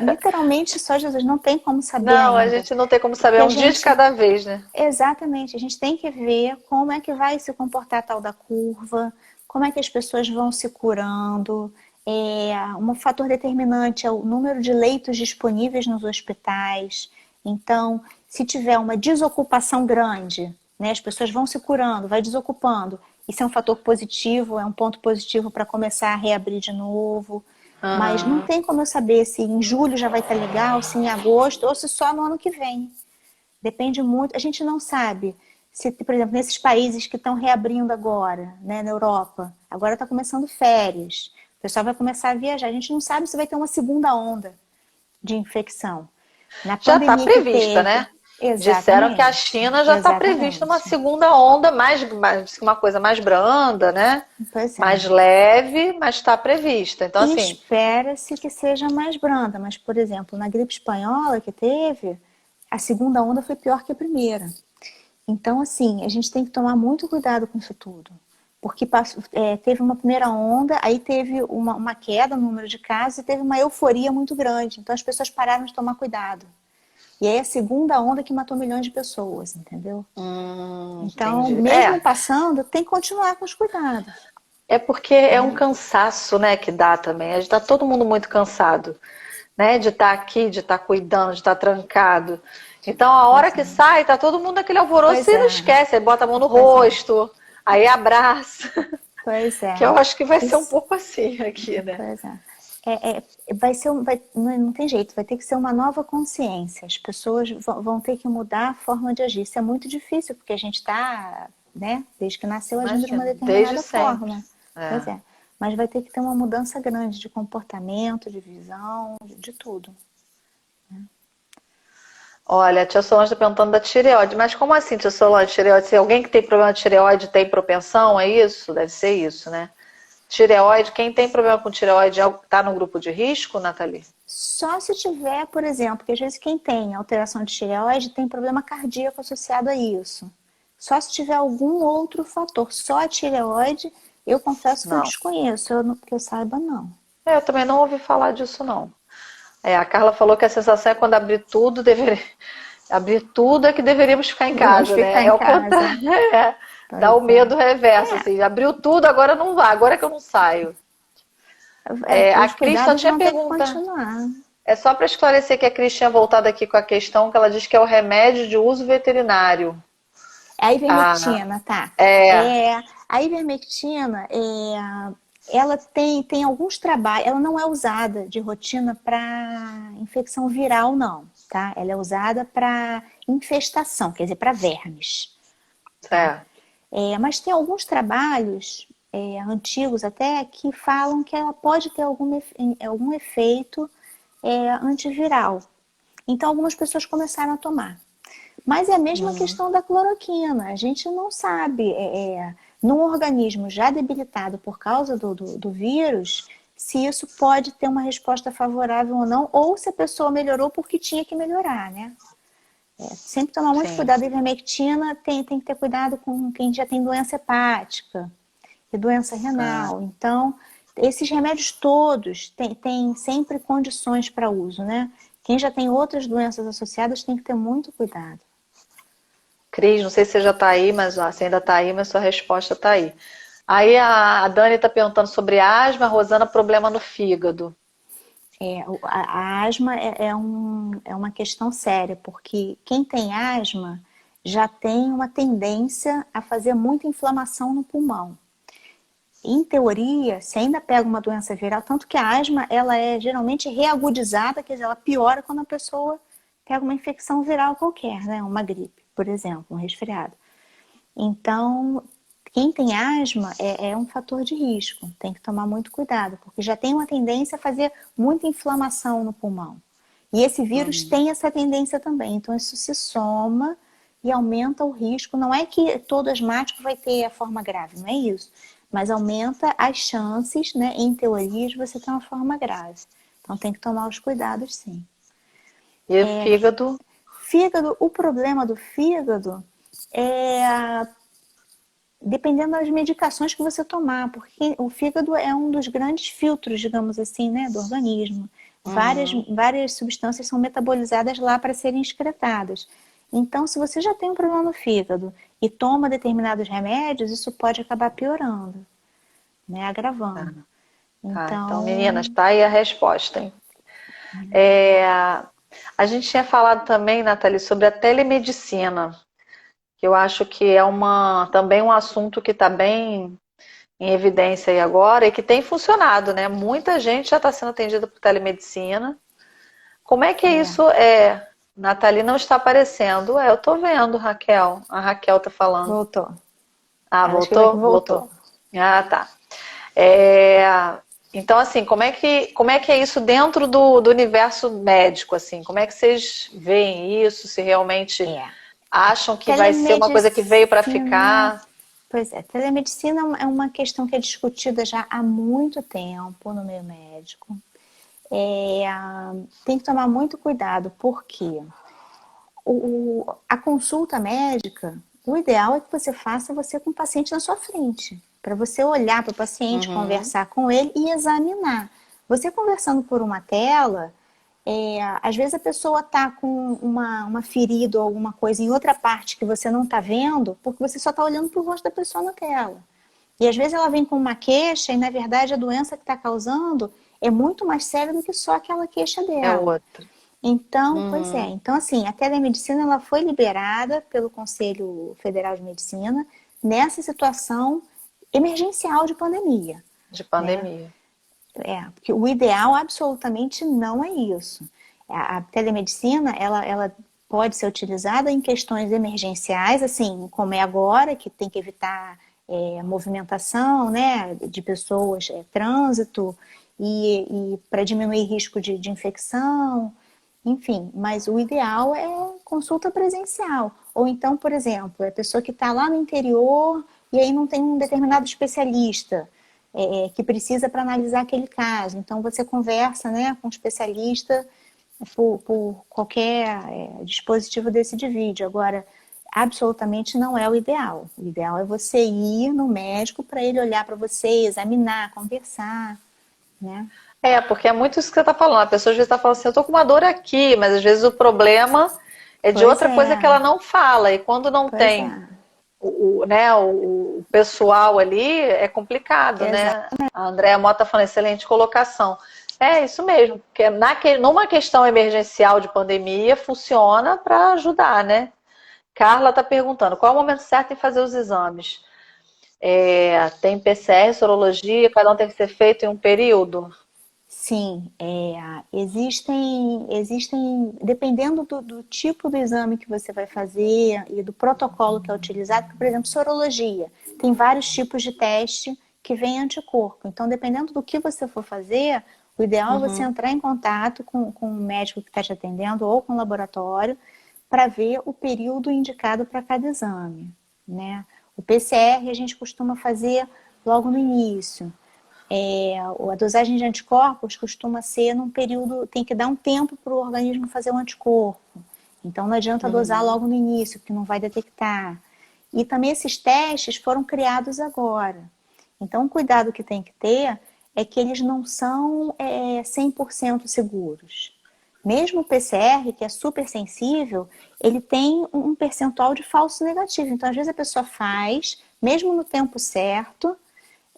Literalmente só Jesus, não tem como saber Não, ainda. a gente não tem como saber, é um dia de cada vez, né? Exatamente, a gente tem que ver como é que vai se comportar a tal da curva, como é que as pessoas vão se curando. Um fator determinante é o número de leitos disponíveis nos hospitais. Então, se tiver uma desocupação grande, né, as pessoas vão se curando, vai desocupando. Isso é um fator positivo, é um ponto positivo para começar a reabrir de novo. Mas não tem como eu saber se em julho já vai estar legal, se em agosto, ou se só no ano que vem. Depende muito. A gente não sabe se, por exemplo, nesses países que estão reabrindo agora, né, na Europa, agora está começando férias, o pessoal vai começar a viajar. A gente não sabe se vai ter uma segunda onda de infecção. Na Já está pandemia que prevista, teve, né? exatamente, Disseram que a China já está prevista uma segunda onda, uma coisa mais branda, né? Pois é. Mais leve, mas está prevista. Então, assim, espera-se que seja mais branda, mas, por exemplo, na gripe espanhola que teve, a segunda onda foi pior que a primeira. Então, assim, a gente tem que tomar muito cuidado com isso tudo. Porque teve uma primeira onda, aí teve uma queda no número de casos e teve uma euforia muito grande. Então, as pessoas pararam de tomar cuidado. E aí, a segunda onda que matou milhões de pessoas, entendeu? Então, entendi. mesmo passando, tem que continuar com os cuidados. É porque é um cansaço, né, que dá também. A gente tá todo mundo muito cansado, né, de estar aqui, de estar cuidando, de estar trancado. Então, a hora que sai, tá todo mundo naquele alvoroço e não esquece. Aí bota a mão no rosto, aí abraça. Pois é. Que eu acho que vai ser um pouco assim aqui, né? Pois é. Não tem jeito, vai ter que ser uma nova consciência. As pessoas vão ter que mudar a forma de agir. Isso é muito difícil, porque a gente está, né, desde que nasceu, agindo de uma determinada forma. Pois é. Mas vai ter que ter uma mudança grande de comportamento, de visão, de tudo. Olha, a tia Solange está perguntando da tireoide. Mas como assim, tia Solange, tireoide? Se alguém que tem problema de tireoide tem propensão, é isso? Deve ser isso, né? Tireoide, quem tem problema com tireoide está no grupo de risco, Nathalie? Só se tiver, por exemplo, porque às vezes quem tem alteração de tireoide tem problema cardíaco associado a isso. Só se tiver algum outro fator. Só a tireoide, eu confesso que eu desconheço. Que eu saiba, não. Eu também não ouvi falar disso, não. A Carla falou que a sensação é quando abrir tudo, abrir tudo é que deveríamos ficar em casa, né? É o contrário. Dá o medo reverso, assim. Abriu tudo, agora não vai, agora é que eu não saio. A Cris só tinha pergunta. É só para esclarecer que a Cris tinha voltado aqui com a questão que ela diz que é o remédio de uso veterinário. É a ivermectina, tá? A ivermectina, ela tem alguns trabalhos, ela não é usada de rotina para infecção viral, não, tá? Ela é usada para infestação, quer dizer, para vermes. Certo. Mas tem alguns trabalhos antigos até que falam que ela pode ter algum efeito antiviral. Então, algumas pessoas começaram a tomar. Mas é a mesma questão da cloroquina. A gente não sabe, num organismo já debilitado por causa do vírus, se isso pode ter uma resposta favorável ou não, ou se a pessoa melhorou porque tinha que melhorar, né? Sempre tomar muito cuidado. A ivermectina tem que ter cuidado com quem já tem doença hepática e doença renal. Então, esses remédios todos têm sempre condições para uso, né? Quem já tem outras doenças associadas tem que ter muito cuidado. Cris, não sei se você já está aí, mas você ainda está aí, mas sua resposta está aí. Aí a Dani está perguntando sobre asma, a Rosana, problema no fígado. A asma é uma questão séria, porque quem tem asma já tem uma tendência a fazer muita inflamação no pulmão. Em teoria, se ainda pega uma doença viral, tanto que a asma ela é geralmente reagudizada, quer dizer, ela piora quando a pessoa pega uma infecção viral qualquer, né? Uma gripe, por exemplo, um resfriado. Então, quem tem asma é um fator de risco, tem que tomar muito cuidado, porque já tem uma tendência a fazer muita inflamação no pulmão. E esse vírus tem essa tendência também, então isso se soma e aumenta o risco. Não é que todo asmático vai ter a forma grave, não é isso. Mas aumenta as chances, né, em teoria, de você ter uma forma grave. Então tem que tomar os cuidados, sim. E o fígado? Fígado, o problema do fígado dependendo das medicações que você tomar, porque o fígado é um dos grandes filtros, digamos assim, né, do organismo. Várias substâncias são metabolizadas lá para serem excretadas. Então, se você já tem um problema no fígado e toma determinados remédios, isso pode acabar piorando, né, agravando. Então, meninas, tá aí a resposta, hein? A gente tinha falado também, Nathalie, sobre a telemedicina, que eu acho que é também um assunto que está bem em evidência aí agora e que tem funcionado, né? Muita gente já está sendo atendida por telemedicina. Como é que isso é? Nathalie não está aparecendo. Eu estou vendo, Raquel. A Raquel está falando. Voltou. Voltou? Voltou. Ah, tá. Então, assim, como é que é isso dentro do universo médico, assim? Como é que vocês veem isso? Se realmente acham que vai ser uma coisa que veio para ficar? Pois é, telemedicina é uma questão que é discutida já há muito tempo no meio médico. Tem que tomar muito cuidado, porque a consulta médica, o ideal é que você faça você com o paciente na sua frente, para você olhar para o paciente, conversar com ele e examinar. Você conversando por uma tela, às vezes a pessoa está com uma ferida ou alguma coisa em outra parte que você não está vendo, porque você só está olhando para o rosto da pessoa na tela. E às vezes ela vem com uma queixa e, na verdade, a doença que está causando é muito mais séria do que só aquela queixa dela. É outra. Então, pois é. Então, assim, a telemedicina ela foi liberada pelo Conselho Federal de Medicina nessa situação emergencial de pandemia. De pandemia. Porque o ideal absolutamente não é isso. A telemedicina, ela pode ser utilizada em questões emergenciais, assim, como é agora, que tem que evitar movimentação, né, de pessoas, trânsito, e para diminuir risco de infecção, enfim. Mas o ideal é consulta presencial. Ou então, por exemplo, a pessoa que está lá no interior e aí não tem um determinado especialista que precisa para analisar aquele caso. Então, você conversa, né, com um especialista por qualquer dispositivo desse de vídeo. Agora, absolutamente não é o ideal. O ideal é você ir no médico para ele olhar para você, examinar, conversar, né? Porque é muito isso que você está falando. A pessoa às vezes está falando assim, eu estou com uma dor aqui, mas às vezes o problema é de outra coisa que ela não fala. E quando não tem o pessoal ali, é complicado, né? A Andréa Mota falando, excelente colocação. É isso mesmo, porque numa questão emergencial de pandemia, funciona para ajudar, né? Carla está perguntando, qual é o momento certo em fazer os exames? Tem PCR, sorologia, cada um tem que ser feito em um período? Sim, existem, dependendo do tipo do exame que você vai fazer e do protocolo que é utilizado, por exemplo, sorologia. Tem vários tipos de teste que vem anticorpo. Então, dependendo do que você for fazer, o ideal é você entrar em contato com o médico que está te atendendo ou com o laboratório para ver o período indicado para cada exame, né? O PCR a gente costuma fazer logo no início. A dosagem de anticorpos costuma ser num período, tem que dar um tempo para o organismo fazer o anticorpo. Então não adianta dosar logo no início, porque não vai detectar. E também esses testes foram criados agora. Então o cuidado que tem que ter é que eles não são 100% seguros. Mesmo o PCR, que é super sensível, ele tem um percentual de falso negativo. Então às vezes a pessoa faz, mesmo no tempo certo,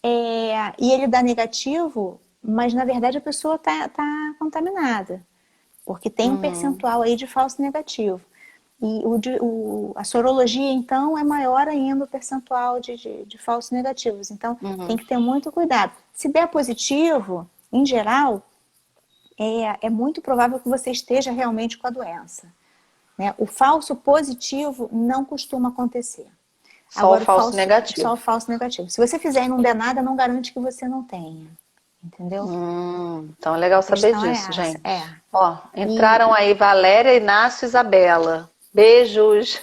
e ele dá negativo, mas na verdade a pessoa está contaminada, porque tem um percentual aí de falso negativo. E a sorologia, então, é maior ainda o percentual de falsos negativos. Então, tem que ter muito cuidado. Se der positivo, em geral, é muito provável que você esteja realmente com a doença, né? O falso positivo não costuma acontecer. Só Agora, o falso negativo. Só o falso negativo. Se você fizer e não der nada, não garante que você não tenha. Entendeu? Então é legal saber disso, gente. Ó, entraram aí Valéria, Inácio e Isabela. Beijos!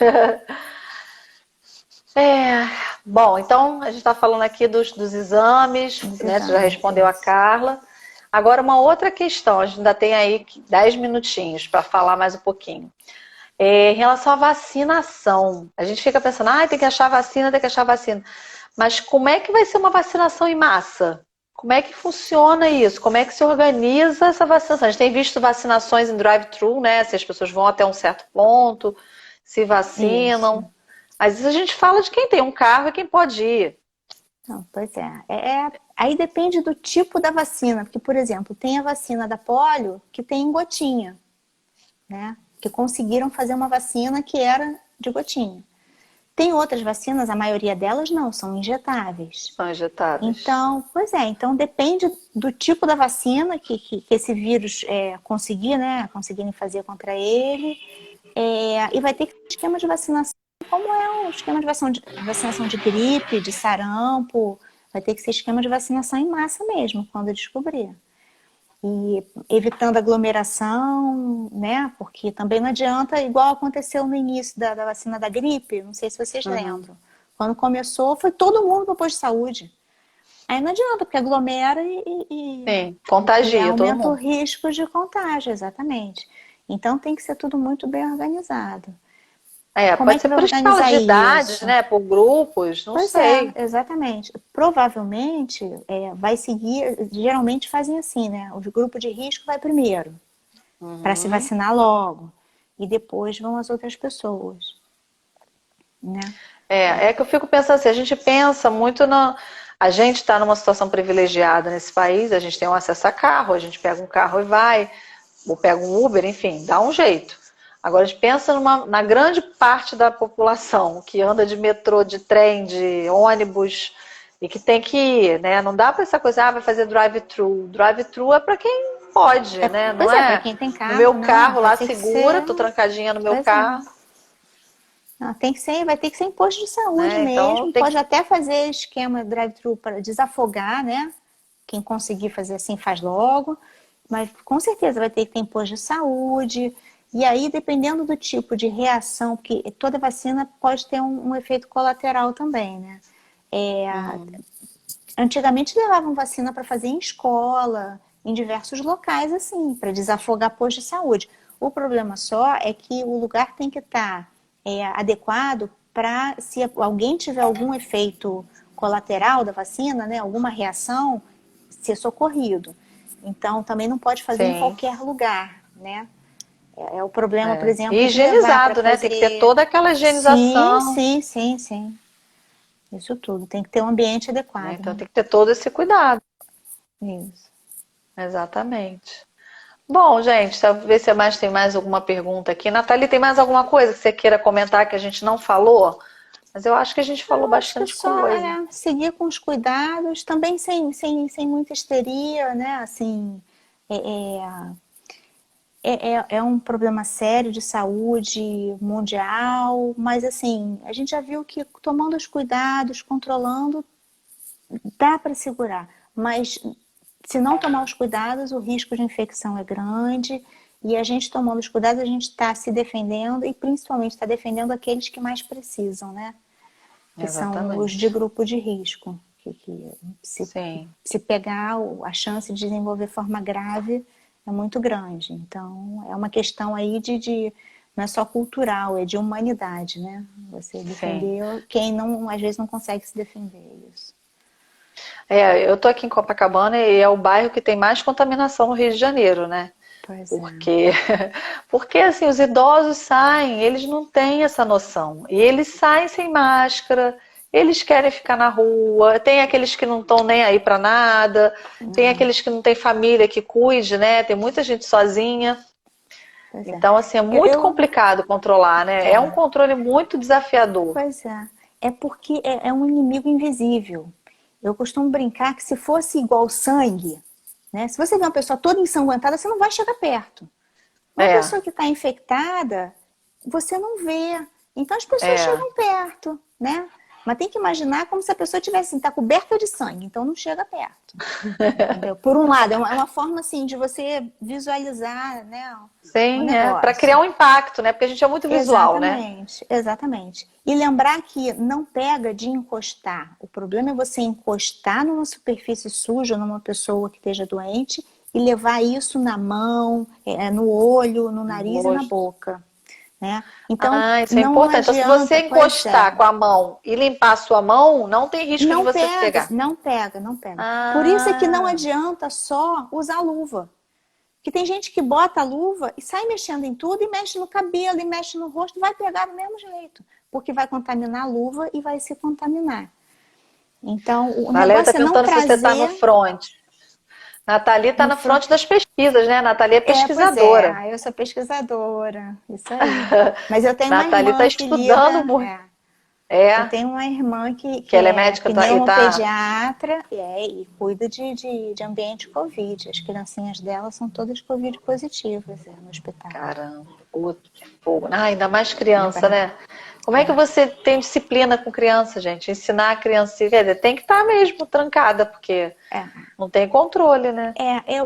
Bom, então a gente está falando aqui dos exames, né? Você já respondeu a Carla. Agora uma outra questão, a gente ainda tem aí 10 minutinhos para falar mais um pouquinho. Em relação à vacinação, a gente fica pensando, tem que achar vacina, tem que achar vacina. Mas como é que vai ser uma vacinação em massa? Como é que funciona isso? Como é que se organiza essa vacinação? A gente tem visto vacinações em drive-thru, né? Se as pessoas vão até um certo ponto, se vacinam. Isso. Às vezes a gente fala de quem tem um carro e quem pode ir. Não, pois aí depende do tipo da vacina. Porque, por exemplo, tem a vacina da polio que tem em gotinha, né? Que conseguiram fazer uma vacina que era de gotinha. Tem outras vacinas, a maioria delas não, são injetáveis. São injetáveis. Então, então depende do tipo da vacina que esse vírus conseguirem fazer contra ele. E vai ter que ter esquema de vacinação, como é um esquema de vacinação de gripe, de sarampo. Vai ter que ser esquema de vacinação em massa mesmo, quando descobrir. E evitando aglomeração, né? Porque também não adianta, igual aconteceu no início da vacina da gripe, não sei se vocês lembram. Quando começou, foi todo mundo para o posto de saúde. Aí não adianta, porque aglomera Sim, contagia todo mundo. Aumenta o risco de contágio, exatamente. Então tem que ser tudo muito bem organizado. Pode ser por escala de idades, né? Por grupos, não sei. Exatamente. Provavelmente vai seguir, geralmente fazem assim, né? O grupo de risco vai primeiro, para se vacinar logo. E depois vão as outras pessoas. Né? Que eu fico pensando assim, a gente pensa muito a gente está numa situação privilegiada nesse país, a gente tem um acesso a carro, a gente pega um carro e vai, ou pega um Uber, enfim, dá um jeito. Agora a gente pensa na grande parte da população que anda de metrô, de trem, de ônibus e que tem que ir, né? Não dá para essa coisa, vai fazer drive-thru. Drive-thru é para quem pode, né? Não para quem tem carro. No meu carro lá segura, tô trancadinha no meu carro. Não, vai ter que ser em posto de saúde mesmo. Então, pode até fazer esquema drive-thru para desafogar, né? Quem conseguir fazer assim faz logo. Mas com certeza vai ter que ter em posto de saúde. E aí, dependendo do tipo de reação, porque toda vacina pode ter um efeito colateral também, né? Antigamente levavam vacina para fazer em escola, em diversos locais, assim, para desafogar posto de saúde. O problema só é que o lugar tem que estar adequado para, se alguém tiver algum efeito colateral da vacina, né, alguma reação, ser socorrido. Então, também não pode fazer em qualquer lugar, né? O problema, por exemplo... E higienizado, né? Tem que ter toda aquela higienização. Sim. Isso tudo. Tem que ter um ambiente adequado. Então, tem que ter todo esse cuidado. Isso. Exatamente. Bom, gente, talvez se tem mais alguma pergunta aqui. Nathalie, tem mais alguma coisa que você queira comentar que a gente não falou? Mas eu acho que a gente falou bastante coisa. Seguir com os cuidados, também sem muita histeria, né? Assim, é um problema sério de saúde mundial, mas assim, a gente já viu que tomando os cuidados, controlando, dá para segurar, mas se não tomar os cuidados, o risco de infecção é grande. E a gente tomando os cuidados, a gente está se defendendo e principalmente está defendendo aqueles que mais precisam, né? Que são os de Exatamente. grupo de risco. Que Sim. se pegar, a chance de desenvolver forma grave é muito grande. Então, é uma questão aí não é só cultural, é de humanidade, né? Você Sim. defender quem não, às vezes não consegue se defender. Isso. Eu tô aqui em Copacabana e é o bairro que tem mais contaminação no Rio de Janeiro, né? Pois é. Porque, porque assim, os idosos saem, eles não têm essa noção. E eles saem sem máscara, eles querem ficar na rua, tem aqueles que não estão nem aí para nada, tem aqueles que não têm família que cuide, né? Tem muita gente sozinha. Pois é. Então, assim, é muito complicado controlar, né? É um controle muito desafiador. Pois é. É porque é um inimigo invisível. Eu costumo brincar que se fosse igual sangue, né? Se você vê uma pessoa toda ensanguentada, você não vai chegar perto. Uma É, pessoa que está infectada, você não vê. Então as pessoas é, chegam perto, né? Mas tem que imaginar como se a pessoa tivesse assim, tá coberta de sangue, então não chega perto. Entendeu? Por um lado, é uma forma assim de você visualizar, né, o sim, para criar negócio. um impacto, né? Porque a gente é muito visual, né? Exatamente, exatamente. E lembrar que não pega de encostar. O problema é você encostar numa superfície suja, numa pessoa que esteja doente, e levar isso na mão, no olho, no nariz e na Gosto. boca, né? Então, Ah, isso é não importante. Então, se você adianta, pois é, encostar com a mão e limpar a sua mão, não tem risco de não você pega, pegar. não pega, não pega. Por isso é que não Ah, adianta só usar luva. Que tem gente que bota a luva e sai mexendo em tudo, e mexe no cabelo, e mexe no rosto, vai pegar do mesmo jeito, porque vai contaminar a luva e vai se contaminar. Então, o Valéria está negócio é não perguntando se você está no trazer front. Nathalie está no na front. frente das pesquisas, né? Nathalie é Pois é, pesquisadora. eu sou pesquisadora, isso aí. Mas eu tenho uma Nathalie está irmã que estudando lida, muito. eu É, tenho uma irmã que que ela é é médica e tá. pneumopediatra e cuida de ambiente Covid. As criancinhas dela são todas Covid positivas no hospital. Caramba, outro fogo. Ah, ainda mais É criança, brabo. né? Como é que você tem disciplina com criança, gente? Ensinar a criança, quer dizer, tem que estar mesmo trancada, porque É, não tem controle, né?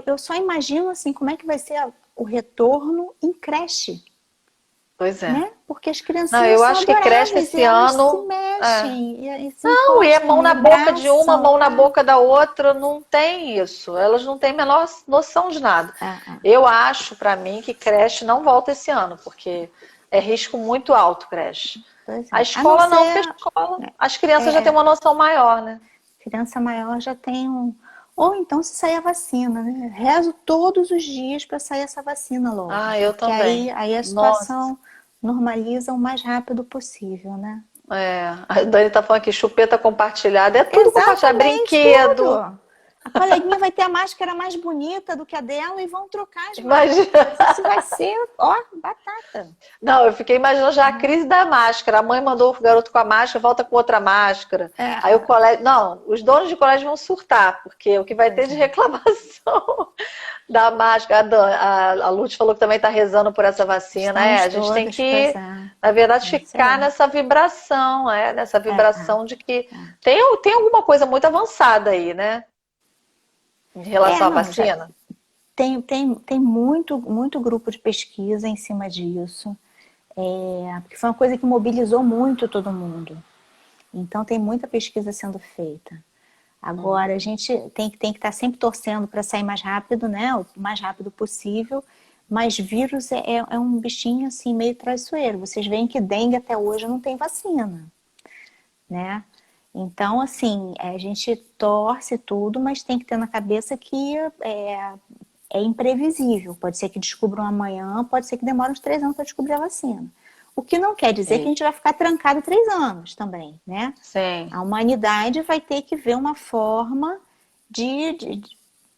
eu só imagino assim como é que vai ser o retorno em creche, Pois é. né? Porque as Não, criancinhas eu são ação que creche adoráveis e esse elas se ano. É. mexem e se Não, e é encostam mão e na boca de uma, abraçam. mão na boca da outra, não tem isso. Elas não têm a menor noção de nada. É. Eu acho, para mim, que creche não volta esse ano, porque é risco muito alto creche. Pois A é. A não escola não, porque a ser escola, as crianças já têm é, uma noção maior, né? criança maior já tem um. Ou então se sair a vacina, né? Rezo todos os dias para sair essa vacina logo, Ah, eu porque aí, também. aí a Nossa. situação normaliza o mais rápido possível, né? A Dani tá falando aqui, chupeta compartilhada, é tudo compartilhado, Exatamente, brinquedo. tudo. A coleguinha vai ter a máscara mais bonita do que a dela e vão trocar as Imagina. máscaras. Isso vai ser, ó, batata. Não, eu fiquei imaginando já a crise da máscara. A mãe mandou o garoto com a máscara, volta com outra máscara. Aí o colégio. Não, os donos de colégio vão surtar, porque o que vai ter de reclamação da máscara. A Lute falou que também está rezando por essa vacina. Estamos A gente tem todas, que, pois é. na verdade, É isso ficar aí. nessa vibração, nessa vibração de que É. tem alguma coisa muito avançada aí, né? Em relação à Não, já vacina. tem muito grupo de pesquisa em cima disso. Porque foi uma coisa que mobilizou muito todo mundo. Então tem muita pesquisa sendo feita. Agora a gente tem que estar sempre torcendo para sair mais rápido, né? O mais rápido possível. Mas vírus é um bichinho assim meio traiçoeiro. Vocês veem que dengue até hoje não tem vacina, né? Então, assim, a gente torce tudo, mas tem que ter na cabeça que é imprevisível. Pode ser que descubram amanhã, pode ser que demore uns 3 anos para descobrir a vacina. O que não quer dizer que a gente vai ficar trancado 3 anos também, né? Sim. A humanidade vai ter que ver uma forma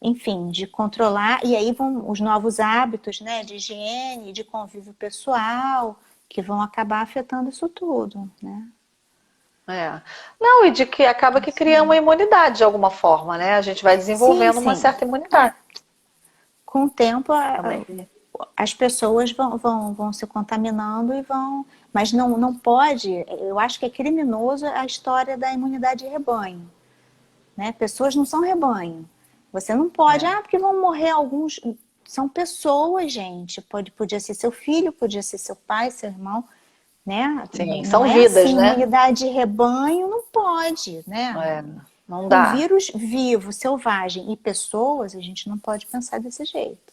enfim, de controlar. E aí vão os novos hábitos, né? De higiene, de convívio pessoal, que vão acabar afetando isso tudo, né? Não, e de que acaba que cria uma imunidade de alguma forma, né? A gente vai Sim, desenvolvendo uma sim. certa imunidade Com o tempo, também. as pessoas vão se contaminando e vão. Mas não pode. Eu acho que é criminoso a história da imunidade de rebanho. né? Pessoas não são rebanho. Você não pode, porque vão morrer alguns. São pessoas, gente. Podia ser seu filho, podia ser seu pai, seu irmão, né? Sim, Não são é vidas, assim, né? imunidade de rebanho, não pode, né? Não Com dá. vírus vivo, selvagem e pessoas, a gente não pode pensar desse jeito.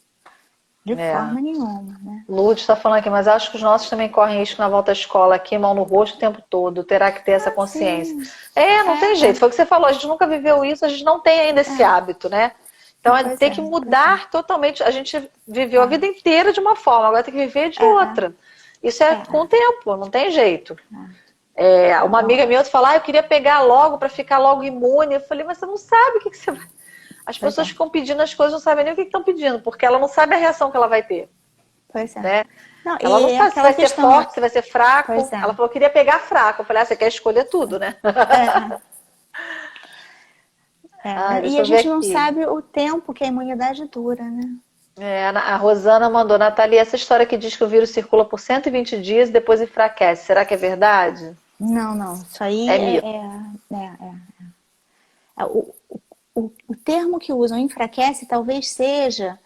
De forma nenhuma, né? Lourdes está falando aqui, mas acho que os nossos também correm risco na volta à escola aqui, mão no rosto o tempo todo. Terá que ter essa consciência. Sim. Não tem jeito. Foi o que você falou, a gente nunca viveu isso, a gente não tem ainda esse hábito, né? Então tem que mudar totalmente. A gente viveu a vida inteira de uma forma, agora tem que viver de outra. Isso é com o tempo, não tem jeito. Uma amiga minha falou, eu queria pegar logo para ficar logo imune. Eu falei, mas você não sabe o que você vai. As pessoas ficam pedindo as coisas, não sabem nem o que estão pedindo, porque ela não sabe a reação que ela vai ter. Pois é. Né? Não, ela não sabe se vai ser forte, se vai ser fraco. Pois é. Ela falou, queria pegar fraco. Eu falei, você quer escolher tudo, né? E a gente não sabe o tempo que a imunidade dura, né? A Rosana mandou, Nathalie, essa história que diz que o vírus circula por 120 dias e depois enfraquece, será que é verdade? Não. Isso aí o termo que usam, enfraquece, talvez seja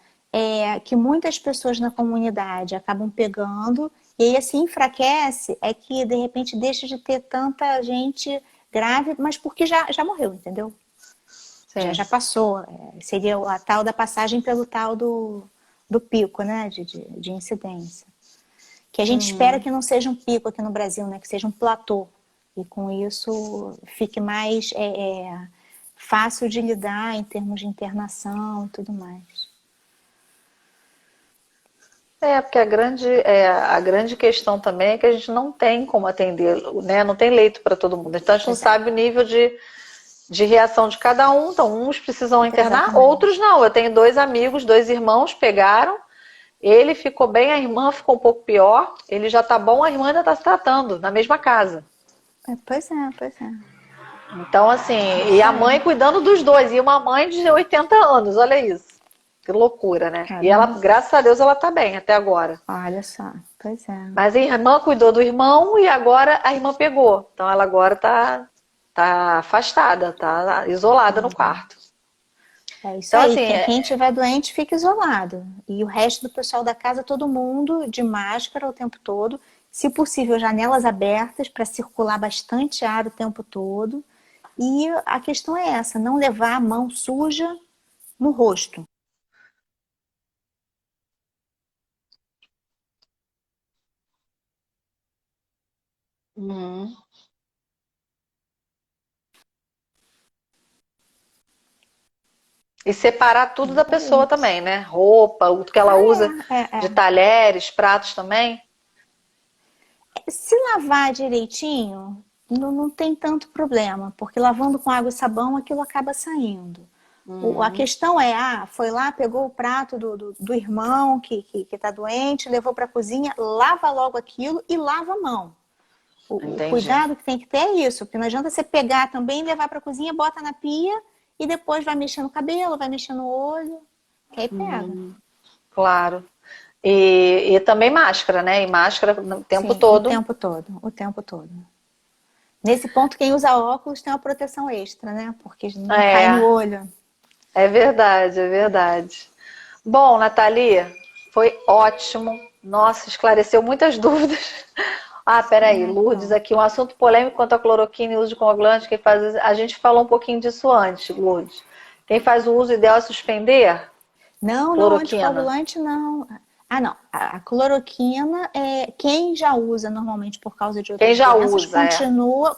que muitas pessoas na comunidade acabam pegando, e aí assim enfraquece, é que de repente deixa de ter tanta gente grave, mas porque já morreu, entendeu? Já passou. Seria a tal da passagem pelo tal do pico, né? De incidência. Que a gente espera que não seja um pico aqui no Brasil, né? Que seja um platô. E com isso fique mais fácil de lidar em termos de internação e tudo mais. Porque a grande questão também é que a gente não tem como atender, né? Não tem leito para todo mundo. Então a gente não sabe o nível de reação de cada um. Então uns precisam internar, outros não. Eu tenho 2 amigos, 2 irmãos, pegaram. Ele ficou bem, a irmã ficou um pouco pior. Ele já tá bom, a irmã ainda tá se tratando, na mesma casa. Pois é. Então, assim, e a mãe cuidando dos 2. E uma mãe de 80 anos, olha isso. Que loucura, né? Caramba. E ela, graças a Deus, ela tá bem até agora. Olha só, pois é. Mas a irmã cuidou do irmão e agora a irmã pegou. Então ela agora tá afastada, tá isolada no quarto. É isso então, aí, assim, quem estiver doente fica isolado. E o resto do pessoal da casa, todo mundo de máscara o tempo todo. Se possível, janelas abertas para circular bastante ar o tempo todo. E a questão é essa, não levar a mão suja no rosto. E separar tudo da pessoa também, né? Roupa, o que ela usa de talheres, pratos também. Se lavar direitinho, não tem tanto problema, porque lavando com água e sabão aquilo acaba saindo. A questão é, foi lá, pegou o prato do irmão que tá doente, levou para a cozinha, lava logo aquilo e lava a mão. O cuidado que tem que ter é isso, porque não adianta você pegar também, levar para a cozinha, bota na pia e depois vai mexer no cabelo, vai mexer no olho, que aí pega. Claro. E também máscara, né? E máscara o tempo todo. O tempo todo. Nesse ponto, quem usa óculos tem uma proteção extra, né? Porque não cai no olho. É verdade, é verdade. Bom, Nathalie, foi ótimo. Nossa, esclareceu muitas dúvidas. Peraí, Lourdes, aqui um assunto polêmico quanto à cloroquina e uso de coagulante. A gente falou um pouquinho disso antes, Lourdes. Quem faz o uso ideal é suspender? Não, anticoagulante não. Não. A cloroquina, quem já usa normalmente por causa de outras doenças,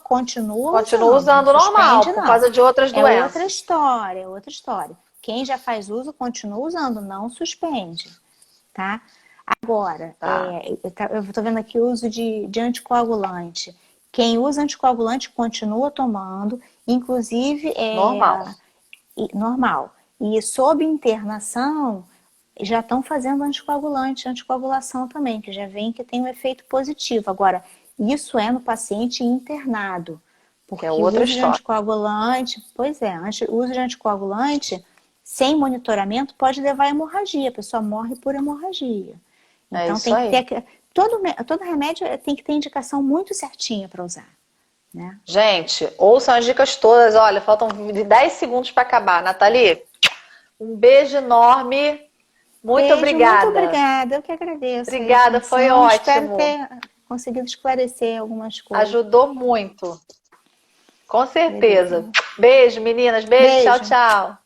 continua usando normal, por causa de outras doenças. É outra história. Quem já faz uso, continua usando, não suspende, tá? Agora, eu estou vendo aqui o uso de anticoagulante. Quem usa anticoagulante continua tomando, inclusive normal. E sob internação, já estão fazendo anticoagulação também, que já vem que tem um efeito positivo. Agora, isso é no paciente internado. Porque o uso de anticoagulante, o uso de anticoagulante sem monitoramento pode levar a hemorragia. A pessoa morre por hemorragia. Então tem que ter todo remédio tem que ter indicação muito certinha para usar. né? Gente, ouçam as dicas todas. Olha, faltam 10 segundos para acabar. Nathalie, um beijo enorme. Muito Beijo, obrigada. muito obrigada. Eu que agradeço aí a Obrigada, foi atenção. Espero ótimo. ter conseguido esclarecer algumas coisas. Ajudou muito. Com certeza. Beleza. Beijo, meninas. Beijo, tchau, Beijo. tchau.